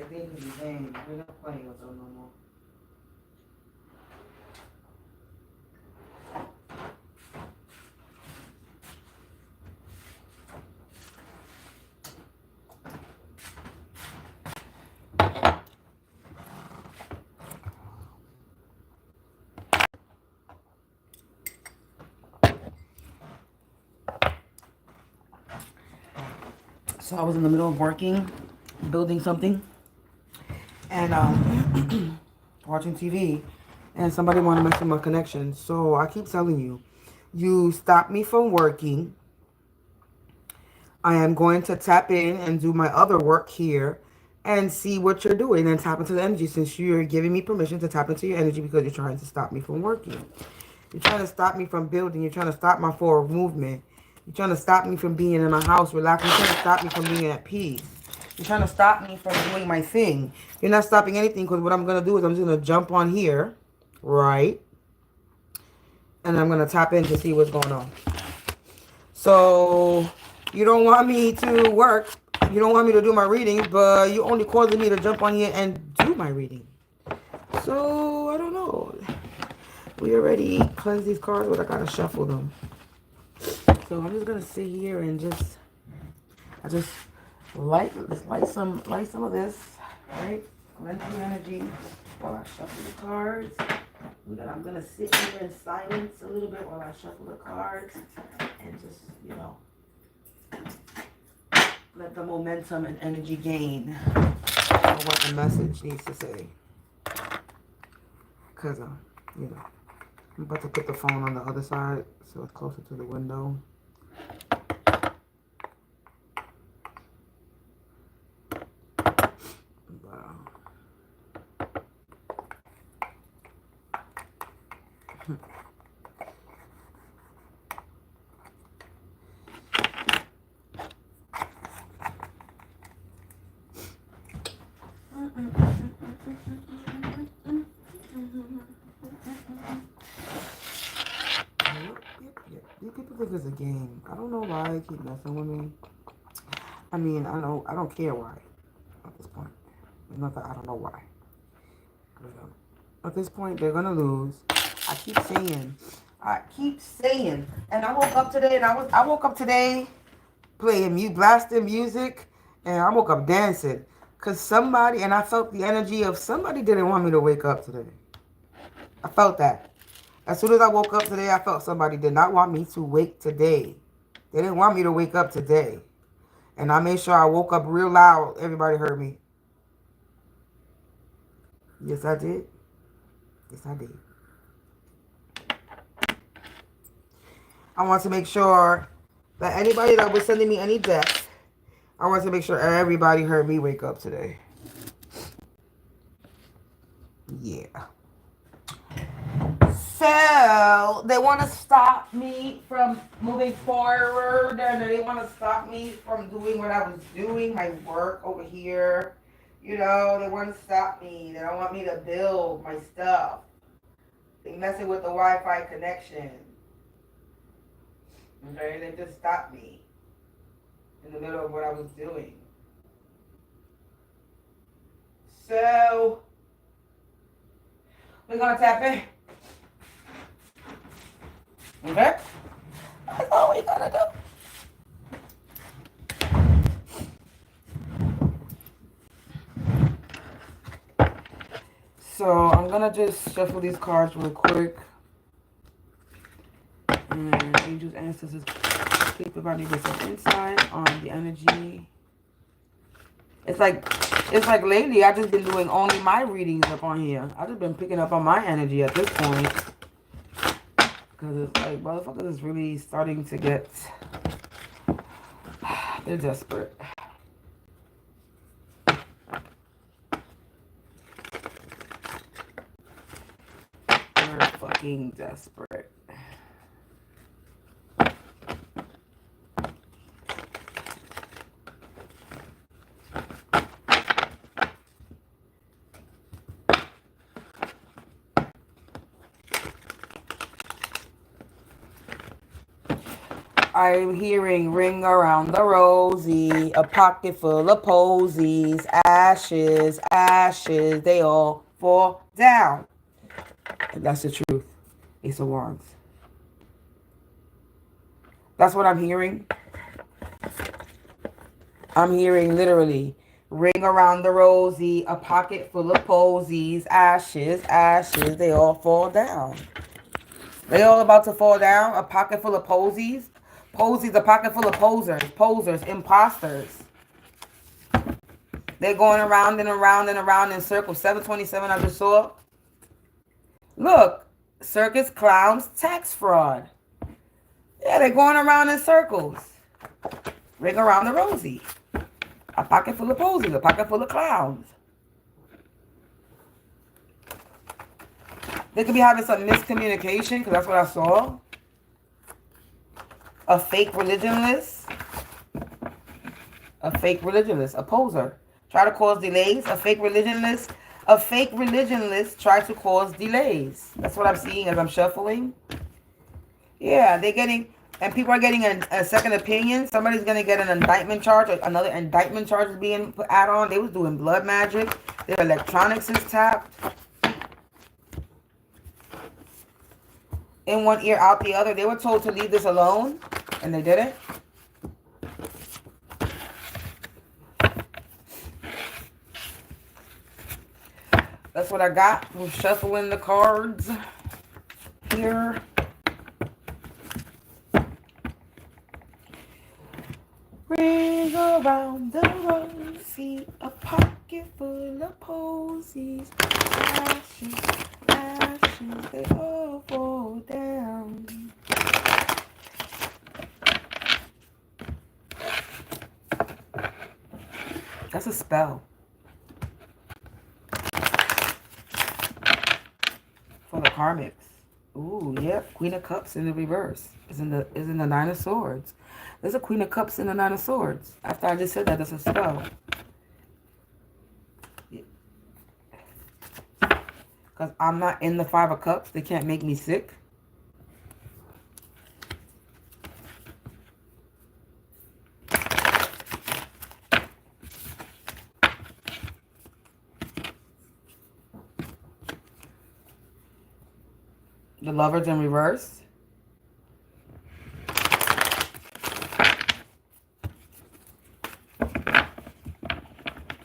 Like they can be vain. We're not playing with them no more. So I was in the middle of working, building something, and watching TV, and somebody wanted to mess with my connection. So I keep telling you, you stop me from working. I am going to tap in and do my other work here and see what you're doing and tap into the energy, since you're giving me permission to tap into your energy because you're trying to stop me from working. You're trying to stop me from building. You're trying to stop my forward movement. You're trying to stop me from being in my house relaxing. You're trying to stop me from being at peace. You're trying to stop me from doing my thing. You're not stopping anything, because what I'm going to do is I'm just going to jump on here, right? And I'm going to tap in to see what's going on. So you don't want me to work. You don't want me to do my readings, but you only causing me to jump on here and do my reading. So I don't know. We already cleansed these cards, but I got to shuffle them. So I'm just gonna sit here and just light some of this, right? Cleanse the energy while I shuffle the cards. And then I'm gonna sit here in silence a little bit while I shuffle the cards and just, you know, let the momentum and energy gain what the message needs to say. Cause you know, I'm about to put the phone on the other side so it's closer to the window. These people think it's a game. I don't know why they keep messing with me. I mean, I don't care why at this point. It's not that I don't know why. At this point, they're gonna lose. I keep saying, and I woke up today, and I woke up today blasting music, and I woke up dancing, cause somebody, and I felt the energy of somebody didn't want me to wake up today. I felt that. As soon as I woke up today, I felt somebody did not want me to wake today. They didn't want me to wake up today. And I made sure I woke up real loud. Everybody heard me. Yes, I did. Yes, I did. I want to make sure that anybody that was sending me any death, I want to make sure everybody heard me wake up today. Yeah. So they want to stop me from moving forward, and they want to stop me from doing what I was doing, my work over here. You know, they want to stop me. They don't want me to build my stuff. They messing with the Wi-Fi connection. Okay, they just stopped me in the middle of what I was doing. So we're gonna tap in. Okay? That's all we gotta do. So I'm gonna just shuffle these cards real quick. And angels, ancestors, please provide me with some insight on the energy. It's like lately I've just been doing only my readings up on here. I've just been picking up on my energy at this point. Because it's like, motherfuckers is really starting to get... They're desperate. They're fucking desperate. I'm hearing ring around the rosy, a pocket full of posies, ashes, ashes, they all fall down. That's the truth. Ace of Wands. That's what I'm hearing. I'm hearing literally ring around the rosy, a pocket full of posies, ashes, ashes, they all fall down. They all about to fall down. A pocket full of posies. Posies, a pocket full of posers. Posers, imposters. They're going around and around and around in circles. 727 I just saw. Look. Circus, clowns, tax fraud. Yeah, they're going around in circles. Ring around the rosy. A pocket full of posies. A pocket full of clowns. They could be having some miscommunication, because that's what I saw. A fake religionist. A fake religionist. A poser. Try to cause delays. A fake religionist. A fake religionist tries to cause delays. That's what I'm seeing as I'm shuffling. Yeah, they're getting... And people are getting a second opinion. Somebody's going to get an indictment charge. Or another indictment charge is being put add on. They was doing blood magic. Their electronics is tapped. In one ear, out the other. They were told to leave this alone, and they didn't. That's what I got. We're shuffling the cards here. Ring around the rosy, a pocket full of posies, ashes, ashes, they all fall down. That's a spell. For the karmics. Ooh, yep. Queen of Cups in the reverse. Is in the Nine of Swords. There's a Queen of Cups in the Nine of Swords. After I just said that, that's a spell. Because I'm not in the Five of Cups. They can't make me sick. The Lovers in reverse.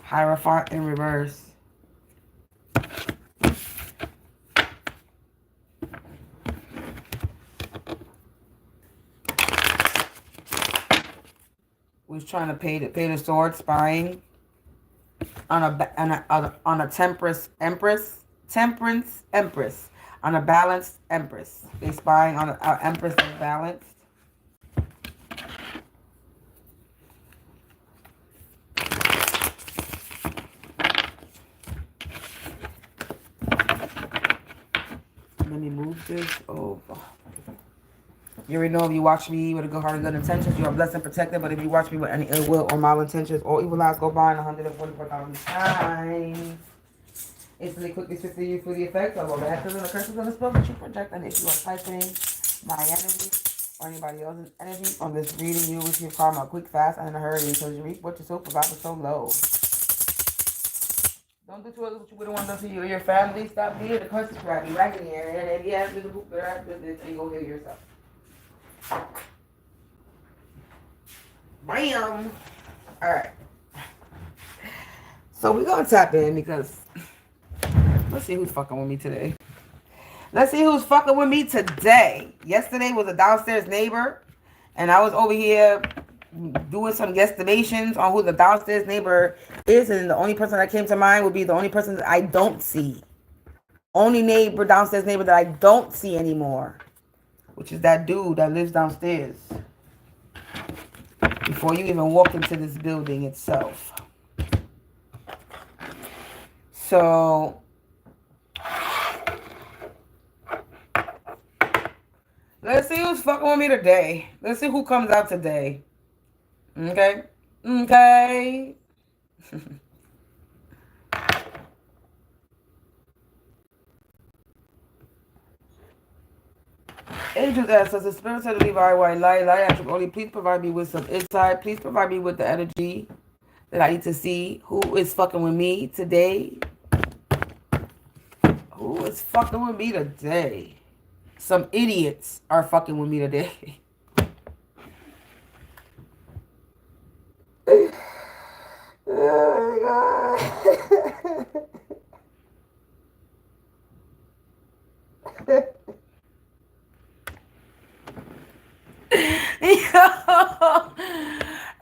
Hierophant in reverse. Was trying to pay the sword, spying on a temperance empress, on a balanced empress. They spying on an empress that's balanced. Let me move this over. You already know if you watch me with a good heart and good intentions, you are blessed and protected. But if you watch me with any ill will or malintentions or evil eyes, go by in 144,000 times. Instantly, quickly, swiftly, you feel the effects of all the actions and the curses on the spell that you project. And if you are typing my energy or anybody else's energy on this reading, you will receive karma quick, fast, and in a hurry until you reach what you so provide so low. Don't do to others what you wouldn't want done to you or your family. Stop being the curses grabby, raggedy area, and if you have to do the book, you go heal yourself. Bam! Alright. So we're going to tap in because let's see who's fucking with me today. Let's see who's fucking with me today. Yesterday was a downstairs neighbor, and I was over here doing some guesstimations on who the downstairs neighbor is, and the only person that came to mind would be the only person that I don't see. Only downstairs neighbor that I don't see anymore, which is that dude that lives downstairs. Before you even walk into this building itself. So let's see who's fucking with me today. Let's see who comes out today. Okay? Okay. Angels ask us, the spirit said to leave I white lie, actually only please provide me with some insight. Please provide me with the energy that I need to see. Who is fucking with me today? Who is fucking with me today? Some idiots are fucking with me today. Oh my God.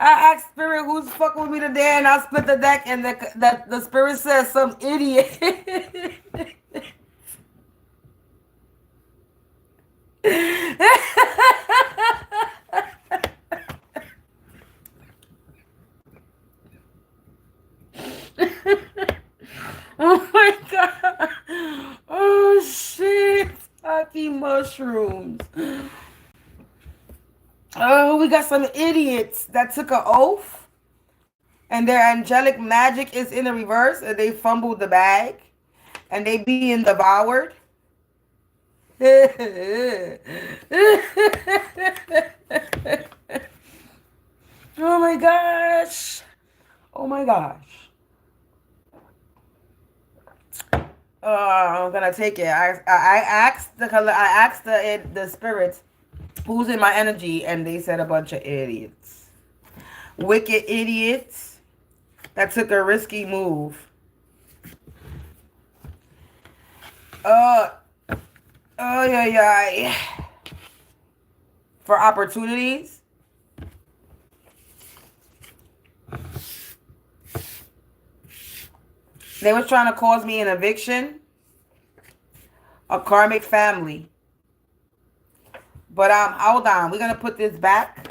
I asked Spirit who's fucking with me today, and I split the deck, and the Spirit says some idiot. Oh my God. Oh shit. Happy mushrooms. Oh, we got some idiots that took an oath and their angelic magic is in the reverse and they fumbled the bag and they being devoured. Oh my gosh. Oh my gosh. I'm gonna take it. I asked the spirits who's in my energy, and they said a bunch of idiots, wicked idiots that took a risky move. Yeah. For opportunities. They was trying to cause me an eviction. A karmic family. But hold on. We're gonna put this back.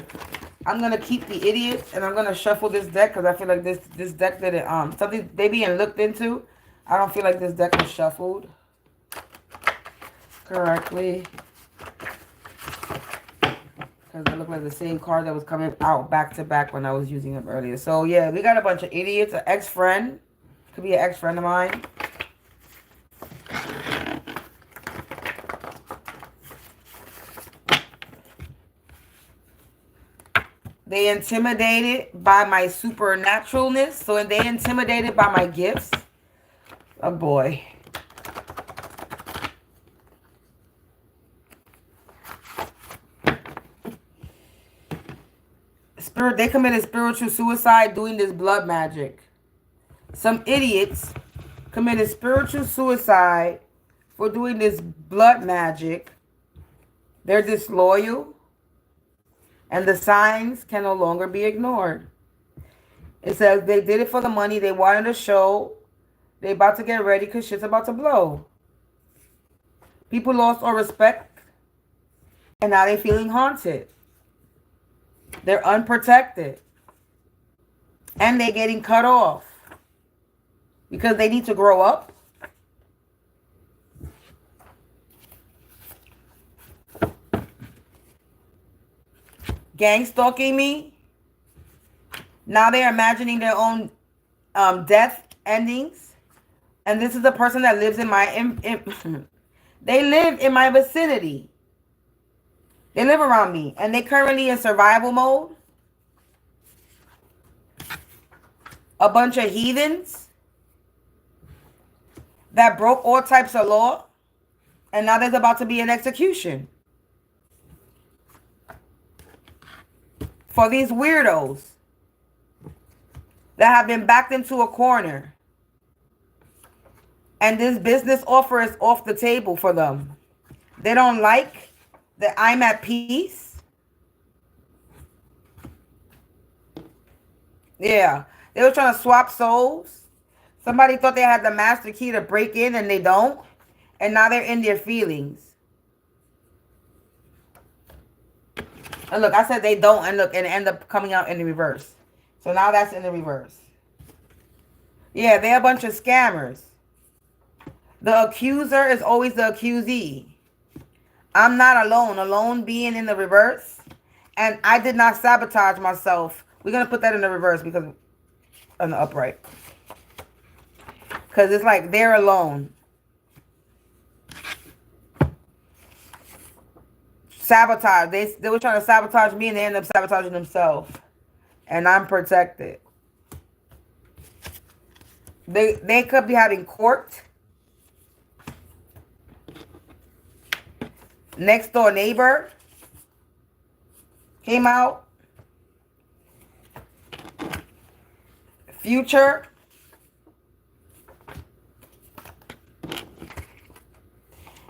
I'm gonna keep the idiots and I'm gonna shuffle this deck because I feel like this deck didn't something they being looked into. I don't feel like this deck was shuffled correctly. Because it looked like the same card that was coming out back to back when I was using them earlier. So yeah, we got a bunch of idiots. An ex-friend. Could be an ex-friend of mine. They intimidated by my supernaturalness. So they intimidated by my gifts. Oh boy. They committed spiritual suicide doing this blood magic. Some idiots committed spiritual suicide for doing this blood magic. They're disloyal. And the signs can no longer be ignored. It says they did it for the money. They wanted a show. They about to get ready because shit's about to blow. People lost all respect. And now they're feeling haunted. They're unprotected. And they're getting cut off. Because they need to grow up. Gang stalking me. Now they're imagining their own death endings. And this is the person that lives in my... they live in my vicinity. They live around me. And they're currently in survival mode. A bunch of heathens that broke all types of law. And now there's about to be an execution. For these weirdos that have been backed into a corner. And this business offer is off the table for them. They don't like that I'm at peace. Yeah. They were trying to swap souls. Somebody thought they had the master key to break in and they don't. And now they're in their feelings. And look, I said they don't, and look, and it ended up coming out in the reverse. So now that's in the reverse. Yeah, they're a bunch of scammers. The accuser is always the accusee. I'm not alone. Alone being in the reverse. And I did not sabotage myself. We're going to put that in the reverse because on the upright. Because it's like they're alone. Sabotage. They were trying to sabotage me and they ended up sabotaging themselves. And I'm protected. They could be having court. Next door neighbor came out. Future.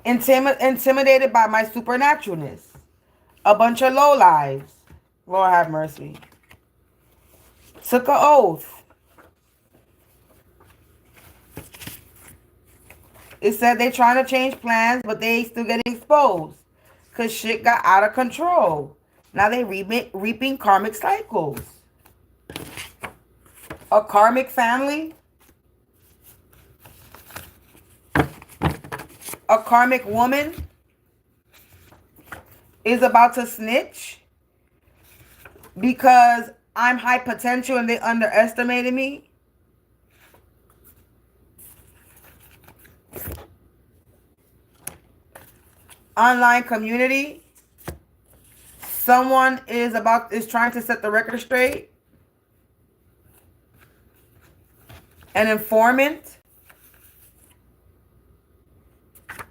Intimidated by my supernaturalness. A bunch of lowlives. Lord have mercy. Took an oath. It said they trying to change plans, but they still get exposed. Because shit got out of control. Now they reaping karmic cycles. A karmic family. A karmic woman is about to snitch because I'm high potential and they underestimated me. Online community. Someone is trying to set the record straight. An informant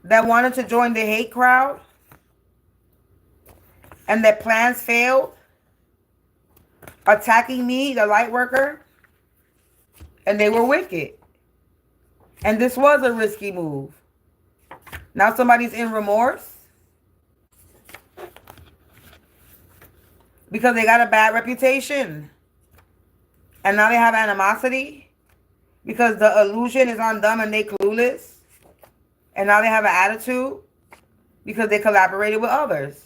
that wanted to join the hate crowd and their plans failed, attacking me, the light worker, and they were wicked. And this was a risky move. Now somebody's in remorse because they got a bad reputation. And now they have animosity because the illusion is on them and they clueless. And now they have an attitude because they collaborated with others.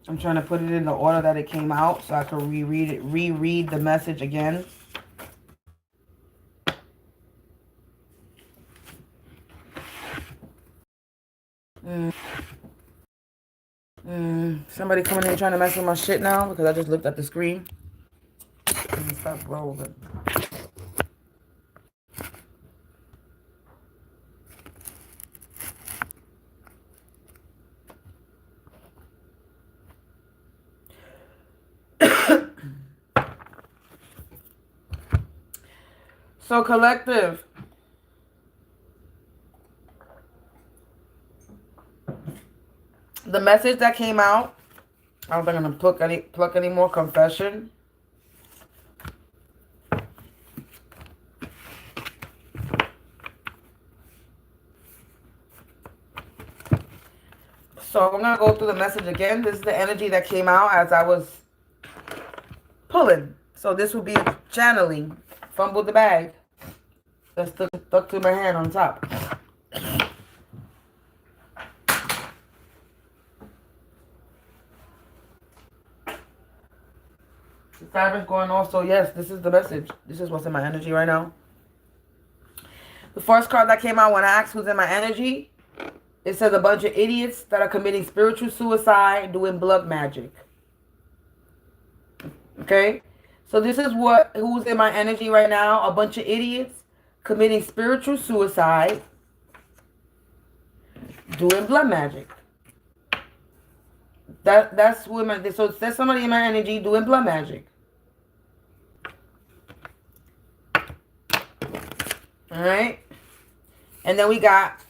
I'm trying to put it in the order that it came out so I can reread the message again. Somebody coming in trying to mess with my shit now because I just looked at the screen. Stop rolling. So collective, the message that came out, I don't think I'm gonna pluck any more confession. So I'm gonna go through the message again. This is the energy that came out as I was pulling. So this will be a channeling. Fumbled the bag. That's stuck to my hand on top. The siren's going off, so yes, this is the message. This is what's in my energy right now. The first card that came out when I asked who's in my energy, it says a bunch of idiots that are committing spiritual suicide, doing blood magic. Okay? So this is who's in my energy right now. A bunch of idiots committing spiritual suicide, doing blood magic. That's who so there's somebody in my energy doing blood magic. Alright? And then we got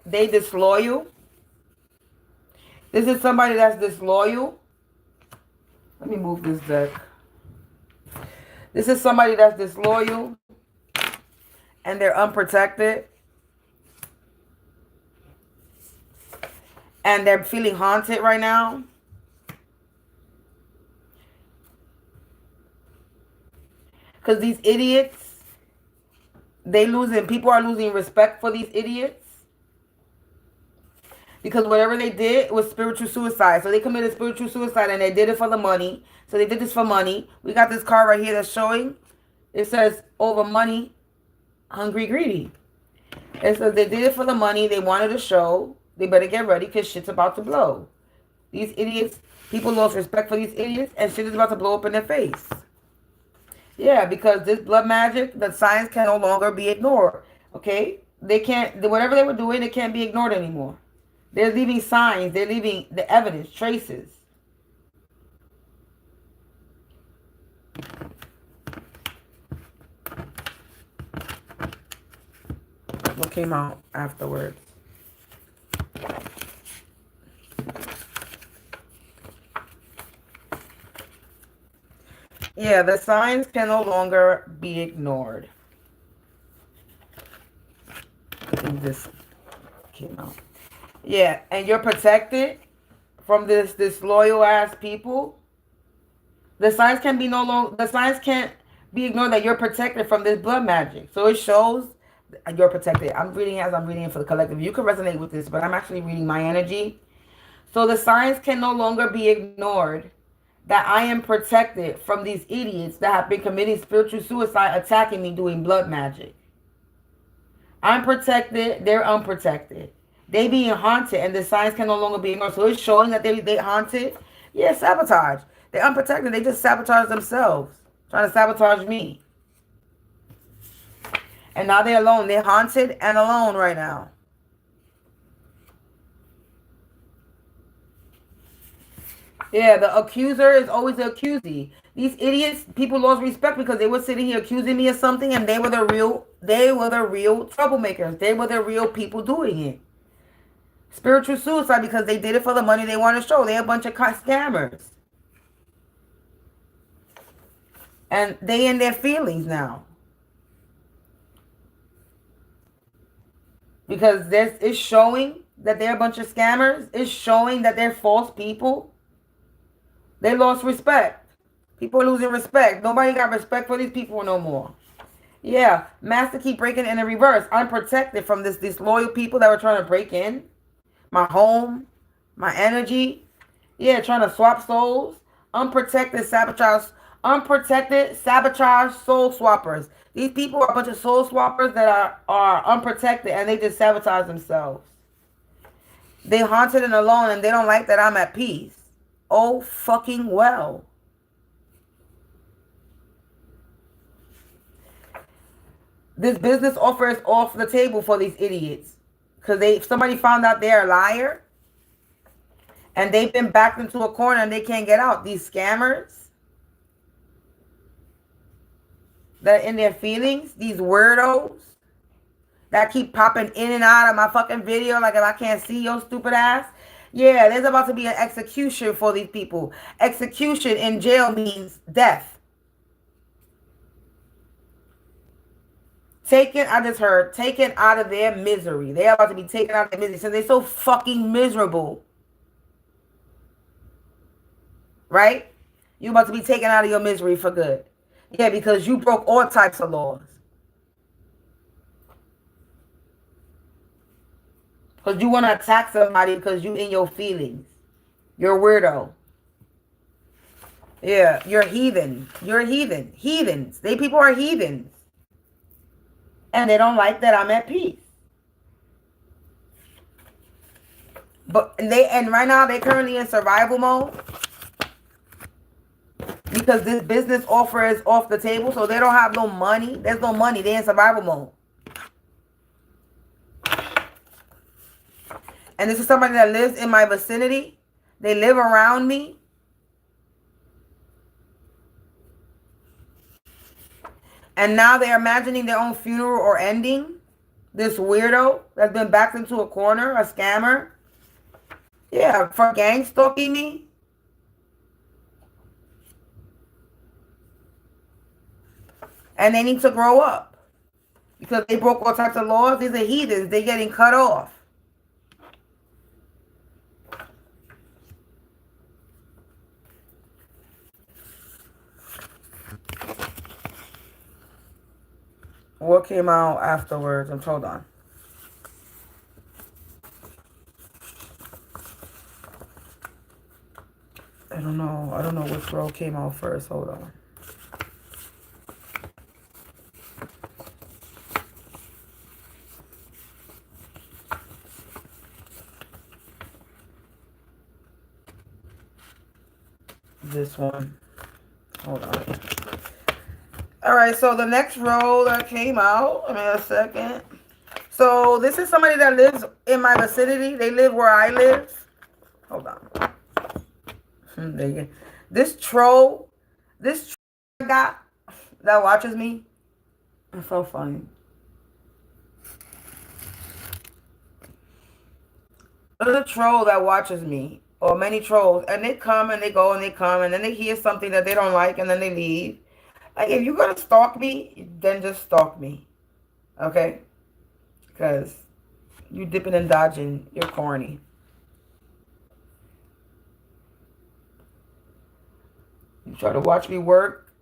they disloyal. This is somebody that's disloyal. Let me move this deck. This is somebody that's disloyal and they're unprotected. And they're feeling haunted right now. Because these idiots, people are losing respect for these idiots. Because whatever they did was spiritual suicide. So they committed spiritual suicide and they did it for the money. So they did this for money. We got this card right here that's showing. It says, over money, hungry, greedy. It says they did it for the money. They wanted a show. They better get ready because shit's about to blow. These idiots, people lost respect for these idiots and shit is about to blow up in their face. Yeah, because this blood magic, the signs can no longer be ignored. Okay? They can't, whatever they were doing, it can't be ignored anymore. They're leaving signs. They're leaving the evidence, traces. What came out afterwards? Yeah, the signs can no longer be ignored. I think this came out. Yeah, and you're protected from this loyal ass people. The signs can be the signs can't be ignored that you're protected from this blood magic. So it shows you're protected. I'm reading as I'm reading it for the collective. You can resonate with this, but I'm actually reading my energy. So the signs can no longer be ignored that I am protected from these idiots that have been committing spiritual suicide, attacking me, doing blood magic. I'm protected. They're unprotected. They being haunted, and the signs can no longer be ignored. So it's showing that they haunted. Yeah, sabotage. They're unprotected. They just sabotage themselves, trying to sabotage me. And now they're alone. They're haunted and alone right now. Yeah, the accuser is always the accusee. These idiots, people lost respect because they were sitting here accusing me of something, and they were the real troublemakers. They were the real people doing it. Spiritual suicide because they did it for the money they want to show. They're a bunch of scammers. And they in their feelings now. Because it's showing that they're a bunch of scammers. It's showing that they're false people. They lost respect. People are losing respect. Nobody got respect for these people no more. Yeah, Master keep breaking in the reverse. I'm protected from these loyal people that were trying to break in. My home, my energy. Yeah, trying to swap souls. Unprotected sabotage soul swappers. These people are a bunch of soul swappers that are unprotected and they just sabotage themselves. They haunted and alone and they don't like that I'm at peace. Oh, fucking well. This business offer is off the table for these idiots. Because somebody found out they're a liar. And they've been backed into a corner and they can't get out. These scammers that are in their feelings. These weirdos that keep popping in and out of my fucking video. Like if I can't see your stupid ass. Yeah, there's about to be an execution for these people. Execution in jail means death. I just heard, taken out of their misery. They're about to be taken out of their misery. So they're so fucking miserable. Right? You're about to be taken out of your misery for good. Yeah, because you broke all types of laws. Because you want to attack somebody because you in your feelings. You're a weirdo. Yeah, you're heathen. You're a heathen. Heathens. People are heathens. And they don't like that I'm at peace. And right now they're currently in survival mode. Because this business offer is off the table. So they don't have no money. There's no money. They're in survival mode. And this is somebody that lives in my vicinity. They live around me. And now they're imagining their own funeral or ending. This weirdo that's been backed into a corner, a scammer. Yeah, for gang stalking me. And they need to grow up. Because they broke all types of laws. These are heathens. They're getting cut off. What came out afterwards? Hold on. I don't know. I don't know which row came out first. Hold on. This one. Hold on. All right, so the next row that came out, give me a second. So this is somebody that lives in my vicinity. They live where I live. Hold on. This troll I got that watches me. It's so funny. There's a troll that watches me, or many trolls, and they come and they go and they come, and then they hear something that they don't like, and then they leave. Like, if you're gonna stalk me, then just stalk me, okay? Because you dipping and dodging, you're corny. You try to watch me work,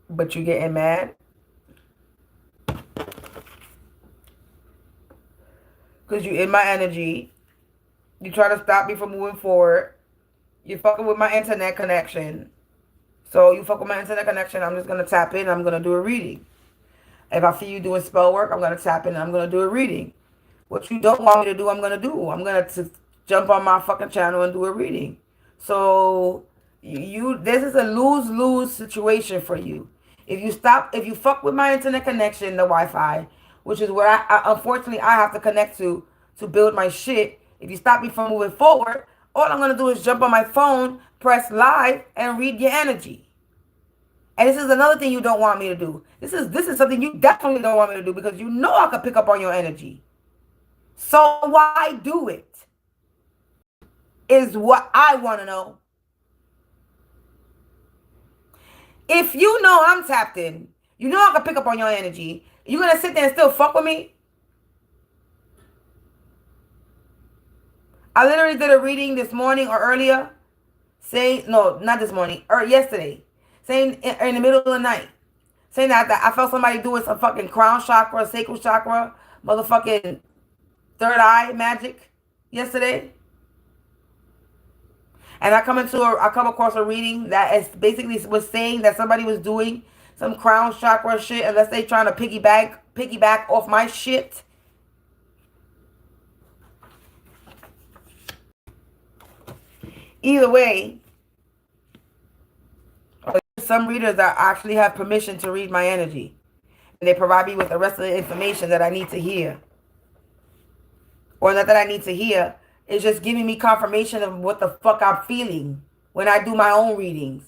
but you getting mad. Because you in my energy. You try to stop me from moving forward. You're fucking with my internet connection. So you fuck with my internet connection, I'm just going to tap in and I'm going to do a reading. If I feel you doing spell work, I'm going to tap in and I'm going to do a reading. What you don't want me to do, I'm going to do. I'm going to jump on my fucking channel and do a reading. So this is a lose-lose situation for you. If you fuck with my internet connection, the Wi-Fi, which is where unfortunately I have to connect to build my shit. If you stop me from moving forward, all I'm going to do is jump on my phone, press live, and read your energy. And this is another thing you don't want me to do. This is something you definitely don't want me to do because you know I could pick up on your energy. So why do it? Is what I want to know. If you know I'm tapped in, you know I can pick up on your energy, you're going to sit there and still fuck with me? I literally did a reading this morning or earlier, saying, no, not this morning, or yesterday, saying in the middle of the night, saying that I felt somebody doing some fucking crown chakra, sacral chakra, motherfucking third eye magic yesterday. And I come across a reading that is basically was saying that somebody was doing some crown chakra shit, unless they trying to piggyback off my shit. Either way, some readers that actually have permission to read my energy. And they provide me with the rest of the information that I need to hear. Or not that I need to hear. It's just giving me confirmation of what the fuck I'm feeling when I do my own readings.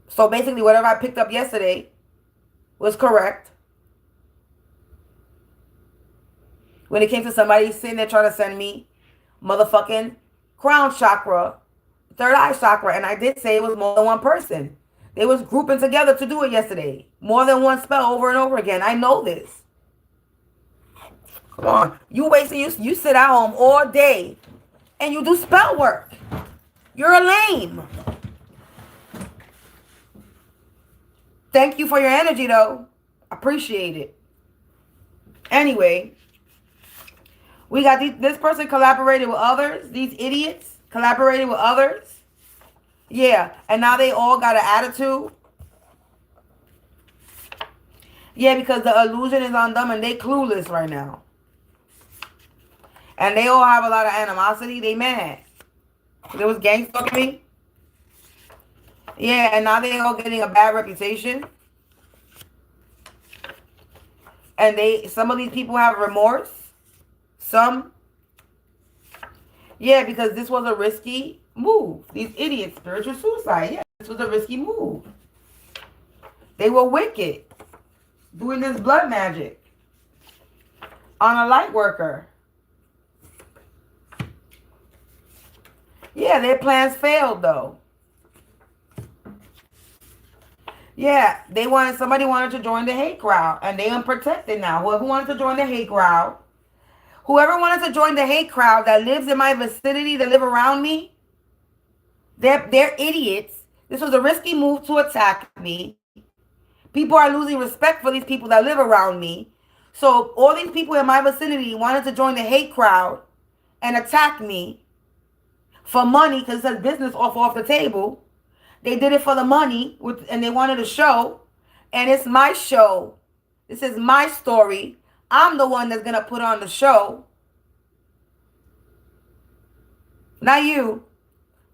So basically, whatever I picked up yesterday was correct. When it came to somebody sitting there trying to send me motherfucking crown chakra, third eye chakra, and I did say it was more than one person. They was grouping together to do it yesterday. More than one spell over and over again. I know this. Come on. You sit at home all day and you do spell work. You're a lame. Thank you for your energy, though. Appreciate it. Anyway, we got this person collaborated with others. These idiots collaborated with others. Yeah, and now they all got an attitude. Yeah, because the illusion is on them and they clueless right now. And they all have a lot of animosity. They mad. There was gang stalking me. Yeah, and now they all getting a bad reputation. And some of these people have remorse. Some. Yeah, because this was a risky move. These idiots, spiritual suicide. Yeah, this was a risky move. They were wicked. Doing this blood magic. on a light worker. Yeah, their plans failed though. Yeah, somebody wanted to join the hate crowd and they unprotected now. Whoever wanted to join the hate crowd, whoever wanted to join the hate crowd that lives in my vicinity, that live around me, they're idiots. This was a risky move to attack me. People are losing respect for these people that live around me. So all these people in my vicinity wanted to join the hate crowd and attack me for money because it says business off the table. They did it for the money and they wanted a show. And it's my show. This is my story. I'm the one that's going to put on the show. Not you.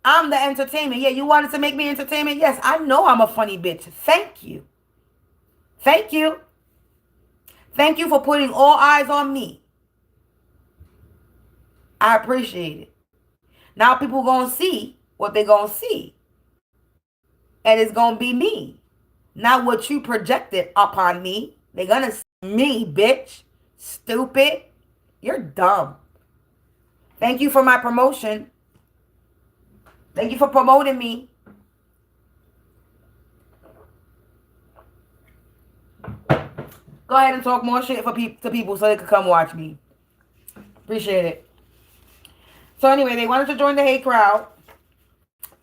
I'm the entertainment. Yeah, you wanted to make me entertainment? Yes, I know I'm a funny bitch. Thank you. Thank you. Thank you for putting all eyes on me. I appreciate it. Now people going to see what they going to see. And it's going to be me. Not what you projected upon me. They're going to see me, bitch. Stupid. You're dumb. Thank you for my promotion. Thank you for promoting me. Go ahead and talk more shit to people so they could come watch me. Appreciate it. So anyway, they wanted to join the hate crowd.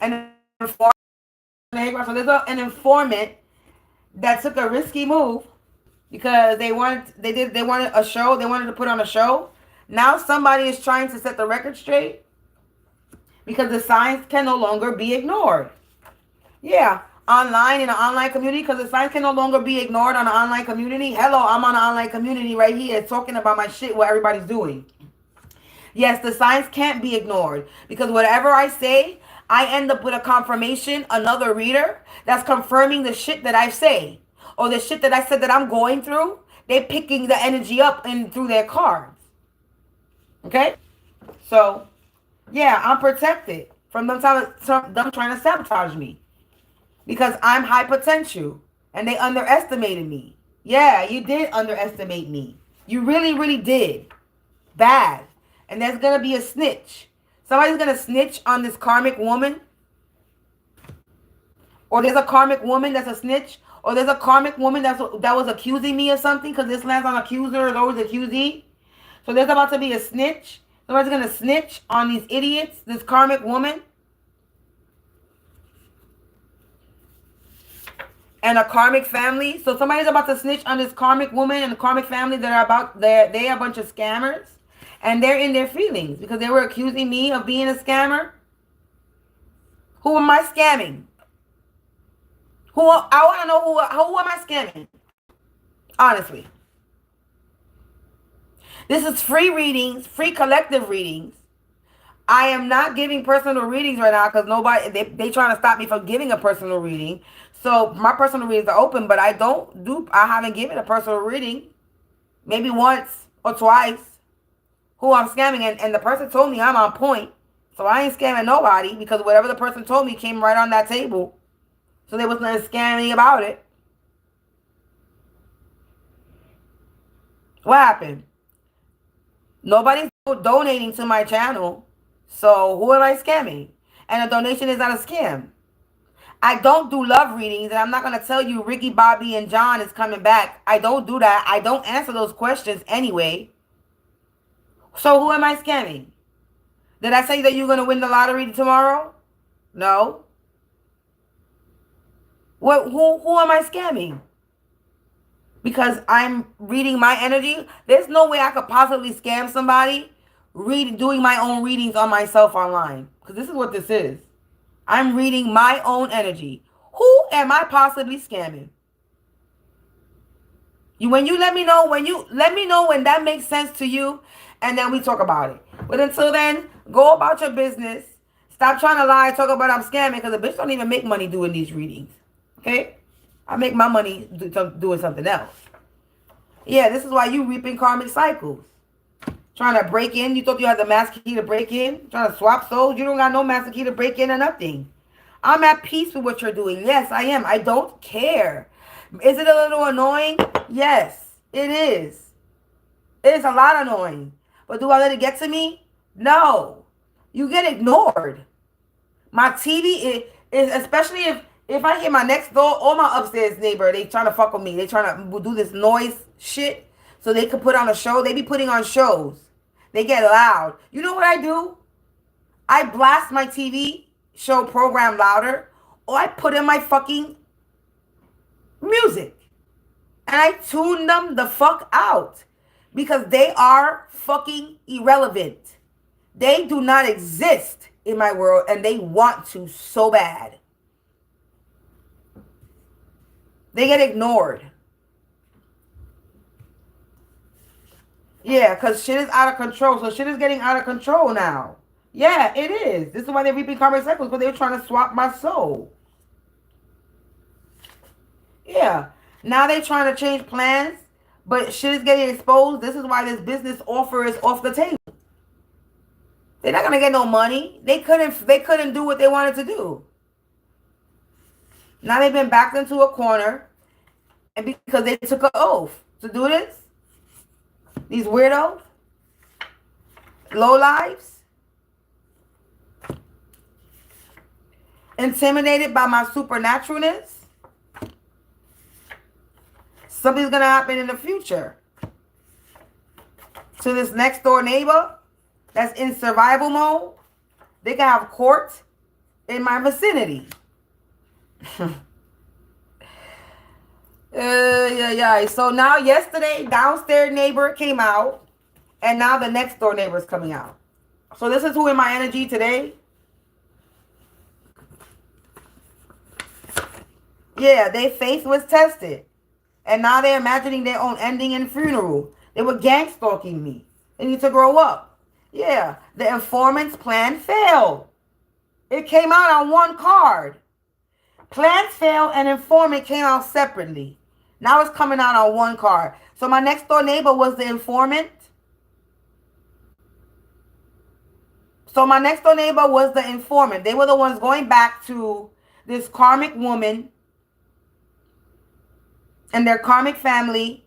And inform the hate crowd. So there's an informant that took a risky move because they wanted a show. They wanted to put on a show. Now somebody is trying to set the record straight because the signs can no longer be ignored. Yeah, online, in an online community, because the signs can no longer be ignored on an online community. Hello, I'm on an online community right here talking about my shit, what everybody's doing. Yes, the signs can't be ignored because whatever I say, I end up with a confirmation, another reader that's confirming the shit that I say or the shit that I said that I'm going through. They're picking the energy up and through their cards. Okay? So, yeah, I'm protected from them trying to sabotage me because I'm high potential and they underestimated me. Yeah, you did underestimate me. You really, really did. Bad. And there's going to be a snitch. Somebody's going to snitch on this karmic woman. Or there's a karmic woman that's a snitch. Or there's a karmic woman that was accusing me of something. Because this lands on accuser is always accusee. So there's about to be a snitch. Somebody's going to snitch on these idiots. This karmic woman. And a karmic family. So somebody's about to snitch on this karmic woman and the karmic family that are they are a bunch of scammers. And they're in their feelings because they were accusing me of being a scammer. Who am I scamming? I want to know who am I scamming? Honestly. This is free readings, free collective readings. I am not giving personal readings right now because they trying to stop me from giving a personal reading. So my personal readings are open, but I haven't given a personal reading. Maybe once or twice. Who I'm scamming, and the person told me I'm on point. So I ain't scamming nobody because whatever the person told me came right on that table. So there was nothing scammy about it. What happened? Nobody's donating to my channel. So who am I scamming? And a donation is not a scam. I don't do love readings, and I'm not going to tell you Ricky, Bobby, and John is coming back. I don't do that. I don't answer those questions anyway. So who am I scamming? Did I say that you're going to win the lottery tomorrow? No. Who am I scamming? Because I'm reading my energy? There's no way I could possibly scam somebody doing my own readings on myself online. Because this is what this is. I'm reading my own energy. Who am I possibly scamming? When you let me know when that makes sense to you, and then we talk about it. But until then, go about your business. Stop trying to lie, talk about I'm scamming, because the bitch don't even make money doing these readings. Okay? I make my money doing something else. Yeah, this is why you reaping karmic cycles. Trying to break in. You thought you had the master key to break in? Trying to swap souls? You don't got no master key to break in or nothing. I'm at peace with what you're doing. Yes, I am. I don't care. Is it a little annoying? Yes, it is. It's a lot annoying. But do I let it get to me? No. You get ignored. My TV is especially if I hear my next door or my upstairs neighbor, they trying to fuck with me. They trying to do this noise shit so they could put on a show. They be putting on shows. They get loud. You know what I do? I blast my TV show program louder, or I put in my fucking music. And I tune them the fuck out. Because they are fucking irrelevant. They do not exist in my world, and they want to so bad. They get ignored. Yeah, because shit is out of control. So shit is getting out of control now. Yeah, it is. This is why they're reaping karmic cycles, because they're trying to swap my soul. Yeah. Now they're trying to change plans, but shit is getting exposed. This is why this business offer is off the table. They're not gonna get no money. They couldn't do what they wanted to do. Now they've been backed into a corner, and because they took an oath to do this, these weirdos, low lives, intimidated by my supernaturalness. Something's gonna happen in the future to this next door neighbor that's in survival mode. They can have court in my vicinity. Yeah. So now yesterday, downstairs neighbor came out, and now the next door neighbor is coming out. So this is who in my energy today. Yeah, their faith was tested. And now they're imagining their own ending and funeral. They were gang stalking me. They need to grow up. Yeah, the informant's plan failed. It came out on one card. Plans failed and informant came out separately. Now it's coming out on one card. So my next door neighbor was the informant. So my next door neighbor was the informant. They were the ones going back to this karmic woman and their karmic family,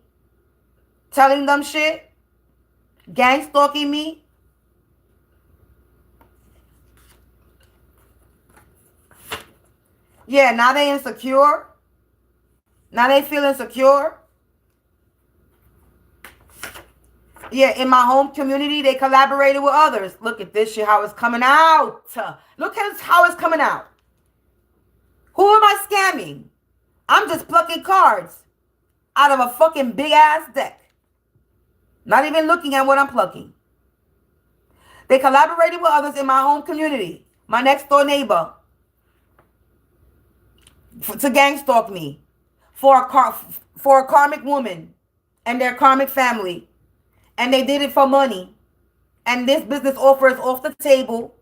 telling them shit, gang stalking me. Yeah, now they insecure. Now they feel insecure. Yeah, in my home community, they collaborated with others. Look at this shit, how it's coming out. Look at how it's coming out. Who am I scamming? I'm just plucking cards out of a fucking big ass deck. Not even looking at what I'm plucking. They collaborated with others in my home community. My next door neighbor. To gang stalk me. For a karmic woman and their karmic family. And they did it for money. And this business offer is off the table.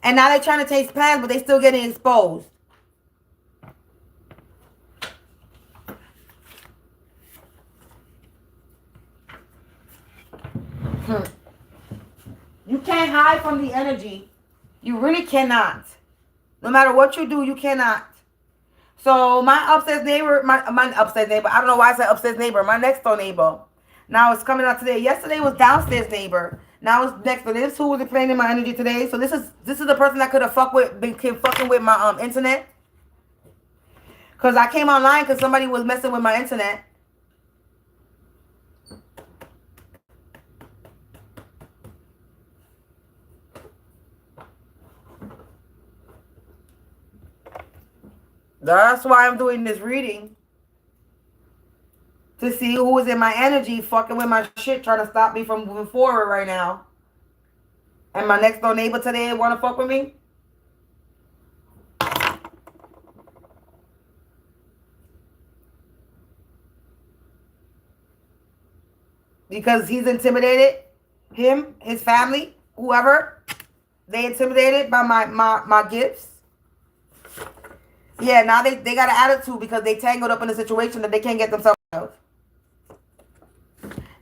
And now they're trying to change plans, but they're still getting exposed. You can't hide from the energy. You really cannot. No matter what you do, you cannot. So my upstairs neighbor, my upstairs neighbor, I don't know why I said upstairs neighbor, my next door neighbor. Now it's coming out today. Yesterday was downstairs neighbor. Now it's next door. This is who was playing in my energy today. So this is the person that could have been fucking with my internet. Cause I came online because somebody was messing with my internet. That's why I'm doing this reading. To see who is in my energy fucking with my shit, trying to stop me from moving forward right now. And my next door neighbor today want to fuck with me. Because he's intimidated. Him, his family, whoever. They intimidated by my gifts. Yeah, now they got an attitude because they tangled up in a situation that they can't get themselves out of.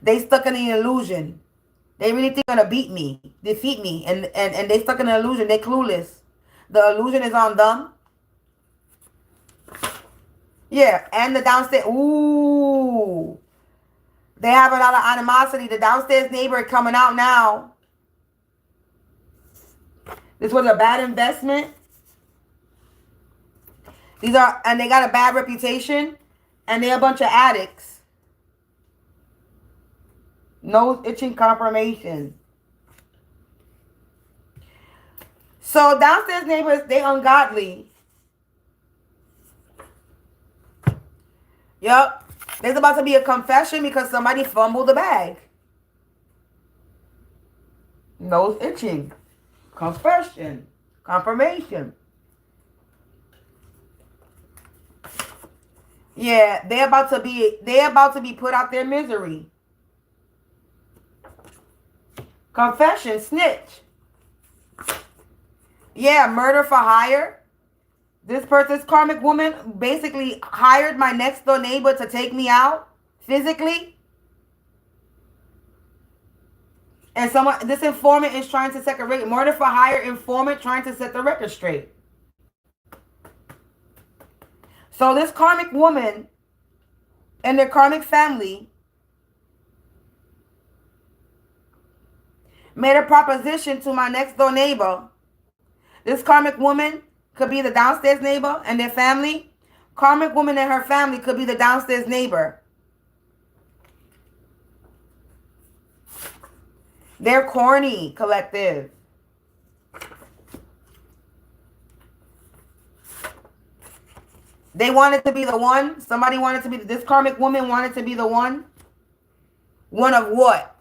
They stuck in an illusion. They really think they're going to beat me, defeat me, and they stuck in an illusion. They're clueless. The illusion is on them. Yeah, and the downstairs. Ooh. They have a lot of animosity. The downstairs neighbor coming out now. This was a bad investment. And they got a bad reputation. And they're a bunch of addicts. Nose itching confirmation. So downstairs neighbors, they ungodly. Yup. There's about to be a confession because somebody fumbled the bag. Nose itching. Confession. Confirmation. Yeah, they're about to be put out their misery. Confession, snitch. Yeah, murder for hire. This karmic woman basically hired my next door neighbor to take me out physically. And this informant is trying to set the record. Murder for hire informant trying to set the record straight. So this karmic woman and their karmic family made a proposition to my next door neighbor. This karmic woman could be the downstairs neighbor and their family. Karmic woman and her family could be the downstairs neighbor. They're corny, collective. They wanted to be the one. Somebody wanted to be, this karmic woman wanted to be the one. One of what?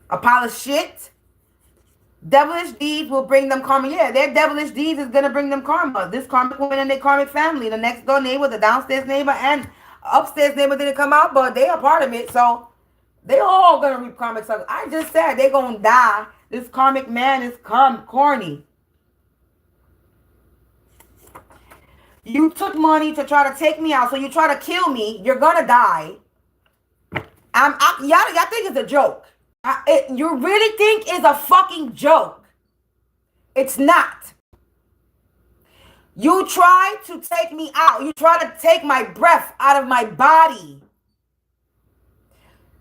A pile of shit? Devilish deeds will bring them karma. Yeah, their devilish deeds is going to bring them karma. This karmic woman and their karmic family, the next door neighbor, the downstairs neighbor, and upstairs neighbor didn't come out, but they are part of it. So they all going to reap karmic cycles. I just said they're going to die. This karmic man is corny. You took money to try to take me out, so you try to kill me. You're going to die. Y'all think it's a joke. You really think it's a fucking joke. It's not. You try to take me out. You try to take my breath out of my body.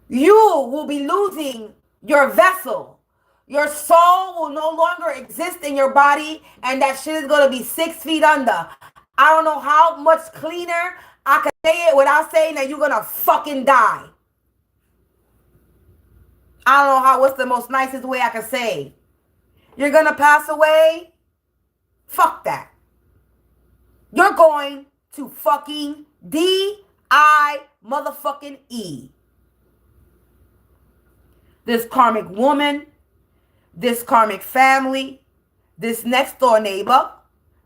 You will be losing your vessel. Your soul will no longer exist in your body, and that shit is going to be 6 feet under. I don't know how much cleaner I can say it without saying that you're going to fucking die. I don't know what's the most nicest way I can say. You're going to pass away? Fuck that. You're going to fucking D-I motherfucking E. This karmic woman, this karmic family, this next door neighbor,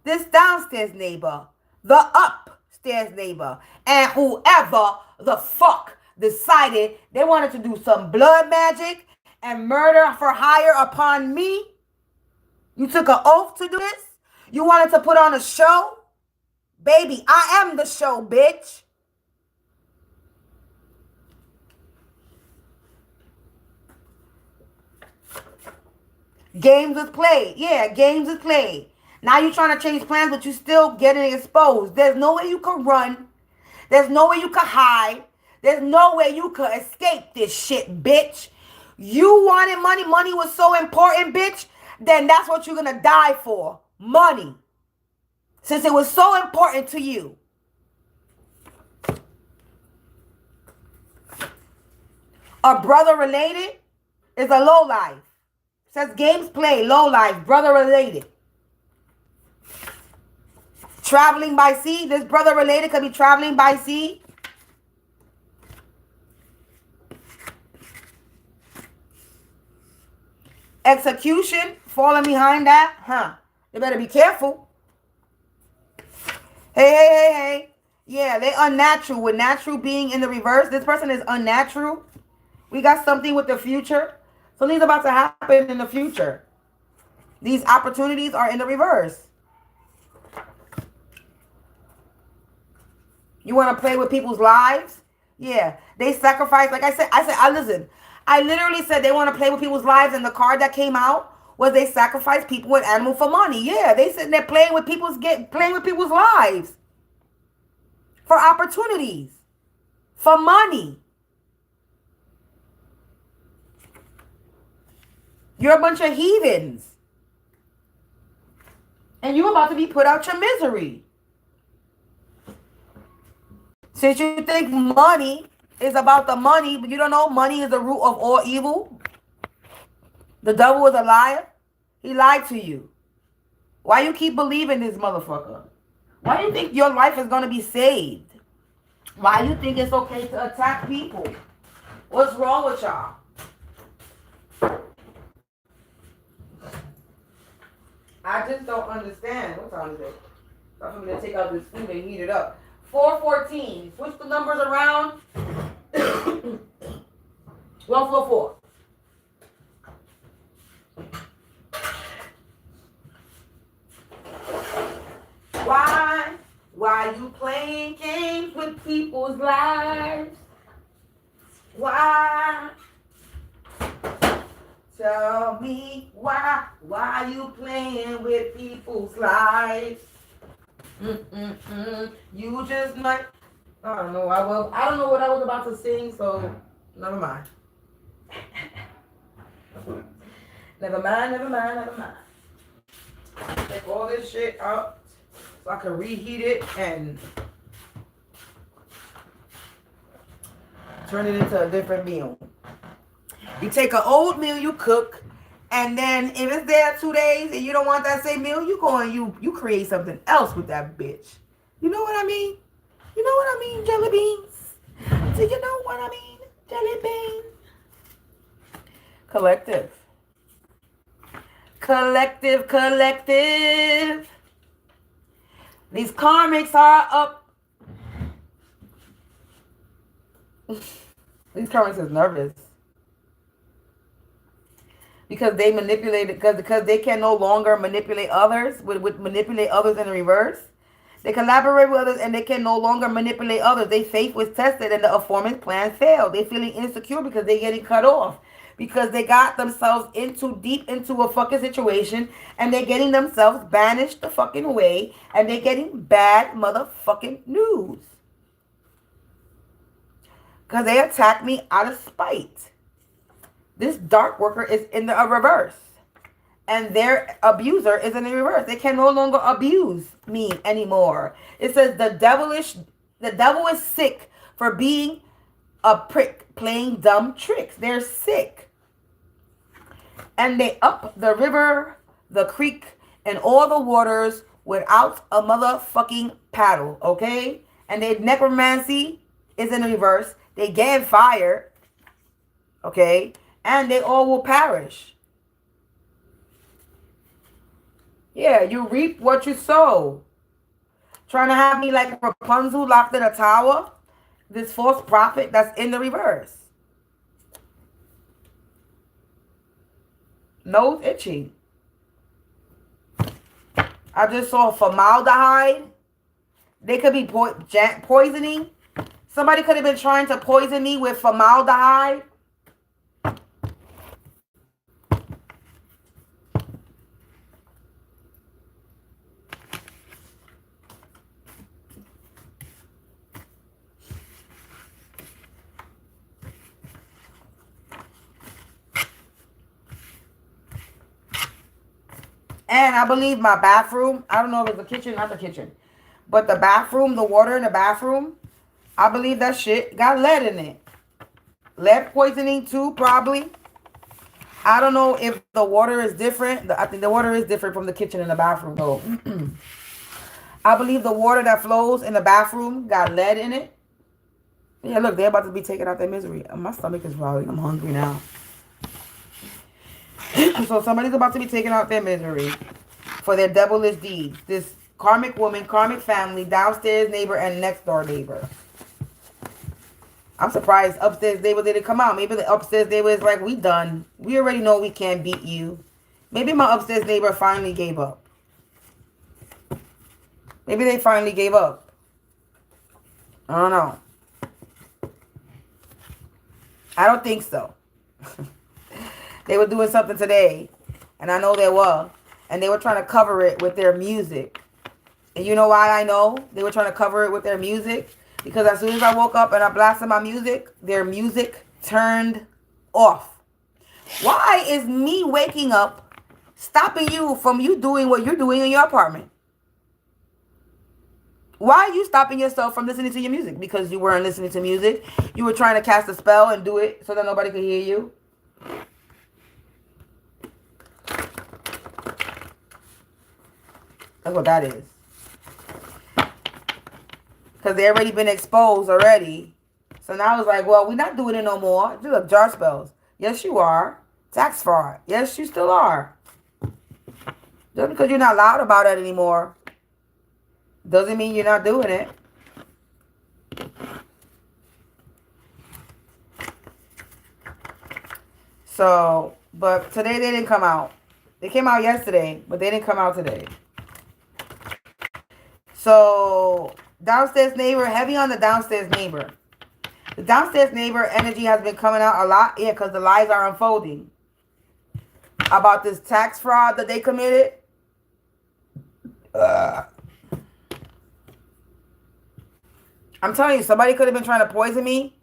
this downstairs neighbor, the upstairs neighbor, and whoever the fuck decided they wanted to do some blood magic and murder for hire upon me. You took an oath to do this. You wanted to put on a show. Baby, I am the show, bitch. Games is played. Yeah, games is played. Now you're trying to change plans, but you still getting exposed. There's no way you can run. There's no way you can hide. There's no way you could escape this shit, bitch. You wanted money. Money was so important, bitch. Then that's what you're going to die for. Money. Since it was so important to you. A brother related is a low life. Says games play, low life, brother related. Traveling by sea. This brother related could be traveling by sea. Execution, falling behind that, huh? You better be careful. Hey. Yeah, they unnatural. With natural being in the reverse, this person is unnatural. We got something with the future. Something's about to happen in the future. These opportunities are in the reverse. You want to play with people's lives? Yeah, they sacrifice. Like I said, listen. I literally said they want to play with people's lives, and the card that came out was they sacrifice people with animal for money. Yeah, they said they're playing with people's lives for opportunities, for money. You're a bunch of heathens. And you're about to be put out your misery. Since you think money is about the money, but you don't know money is the root of all evil. The devil is a liar. He lied to you. Why you keep believing this motherfucker? Why do you think your life is going to be saved? Why do you think it's okay to attack people? What's wrong with y'all? I just don't understand. What time is it? I'm going to take out this food and heat it up. 4:14. Switch the numbers around. 144. Why you playing games with people's lives? Why? Tell me why you playing with people's lives? You just might. I don't know. I don't know what I was about to sing, so never mind. Never mind. Take all this shit out so I can reheat it and turn it into a different meal. You take an old meal you cook, and then if it's there 2 days and you don't want that same meal, you go and you create something else with that bitch. You know what I mean? You know what I mean, jelly beans? Do you know what I mean, jelly beans? Collective. These karmics are up. These karmics is nervous. Because they manipulate it, because they can no longer manipulate others, with manipulate others in reverse. They collaborate with others and they can no longer manipulate others. Their faith was tested and the performance plan failed. They're feeling insecure because they're getting cut off. Because they got themselves deep into a fucking situation and they're getting themselves banished the fucking way and they're getting bad motherfucking news. Because they attacked me out of spite. This dark worker is in the reverse. And their abuser is in the reverse. They can no longer abuse me anymore. It says the devil is sick for being a prick, playing dumb tricks. They're sick. And they up the river, the creek, and all the waters without a motherfucking paddle, okay? And their necromancy is in the reverse. They get fire, okay? And they all will perish. Yeah, you reap what you sow. Trying to have me like Rapunzel locked in a tower. This false prophet that's in the reverse. Nose itchy. I just saw formaldehyde. They could be poisoning. Somebody could have been trying to poison me with formaldehyde. And I believe my bathroom, I don't know if it's the kitchen, not the kitchen, but the bathroom, the water in the bathroom, I believe that shit got lead in it. Lead poisoning too, probably. I don't know if the water is different. I think the water is different from the kitchen and the bathroom, though. I believe the water that flows in the bathroom got lead in it. Yeah, look, they're about to be taking out their misery. My stomach is growling. I'm hungry now. So somebody's about to be taking out their misery for their devilish deeds. This karmic woman, karmic family, downstairs neighbor, and next door neighbor. I'm surprised upstairs neighbor didn't come out. Maybe the upstairs neighbor is like, we done. We already know we can't beat you. Maybe my upstairs neighbor finally gave up. Maybe they finally gave up. I don't know. I don't think so. They were doing something today, and I know they were, and they were trying to cover it with their music. And you know why I know they were trying to cover it with their music? Because as soon as I woke up and I blasted my music, their music turned off. Why is me waking up stopping you from you doing what you're doing in your apartment? Why are you stopping yourself from listening to your music? Because you weren't listening to music? You were trying to cast a spell and do it so that nobody could hear you? That's what that is. Because they already been exposed already. So now it's like, well, we're not doing it no more. Do look, jar spells. Yes, you are. Tax fraud. Yes, you still are. Just because you're not loud about it anymore doesn't mean you're not doing it. So, but today they didn't come out. They came out yesterday, but they didn't come out today. So, downstairs neighbor, heavy on the downstairs neighbor. The downstairs neighbor energy has been coming out a lot. Yeah, because the lies are unfolding. About this tax fraud that they committed. I'm telling you, somebody could have been trying to poison me.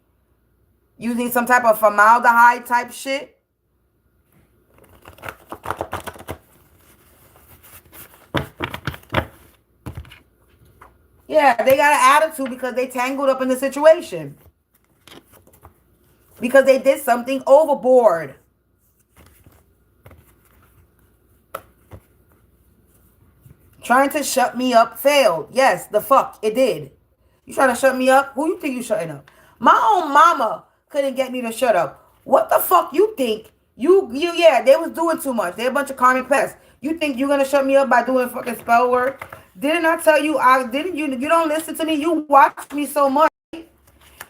Using some type of formaldehyde type shit. Yeah, they got an attitude because they tangled up in the situation. Because they did something overboard. Trying to shut me up failed. Yes, the fuck, it did. You trying to shut me up? Who you think you shutting up? My own mama couldn't get me to shut up. What the fuck you think? Yeah, they was doing too much. They're a bunch of karmic pests. You think you're gonna shut me up by doing fucking spell work? Didn't I tell you? You don't listen to me. You watch me so much.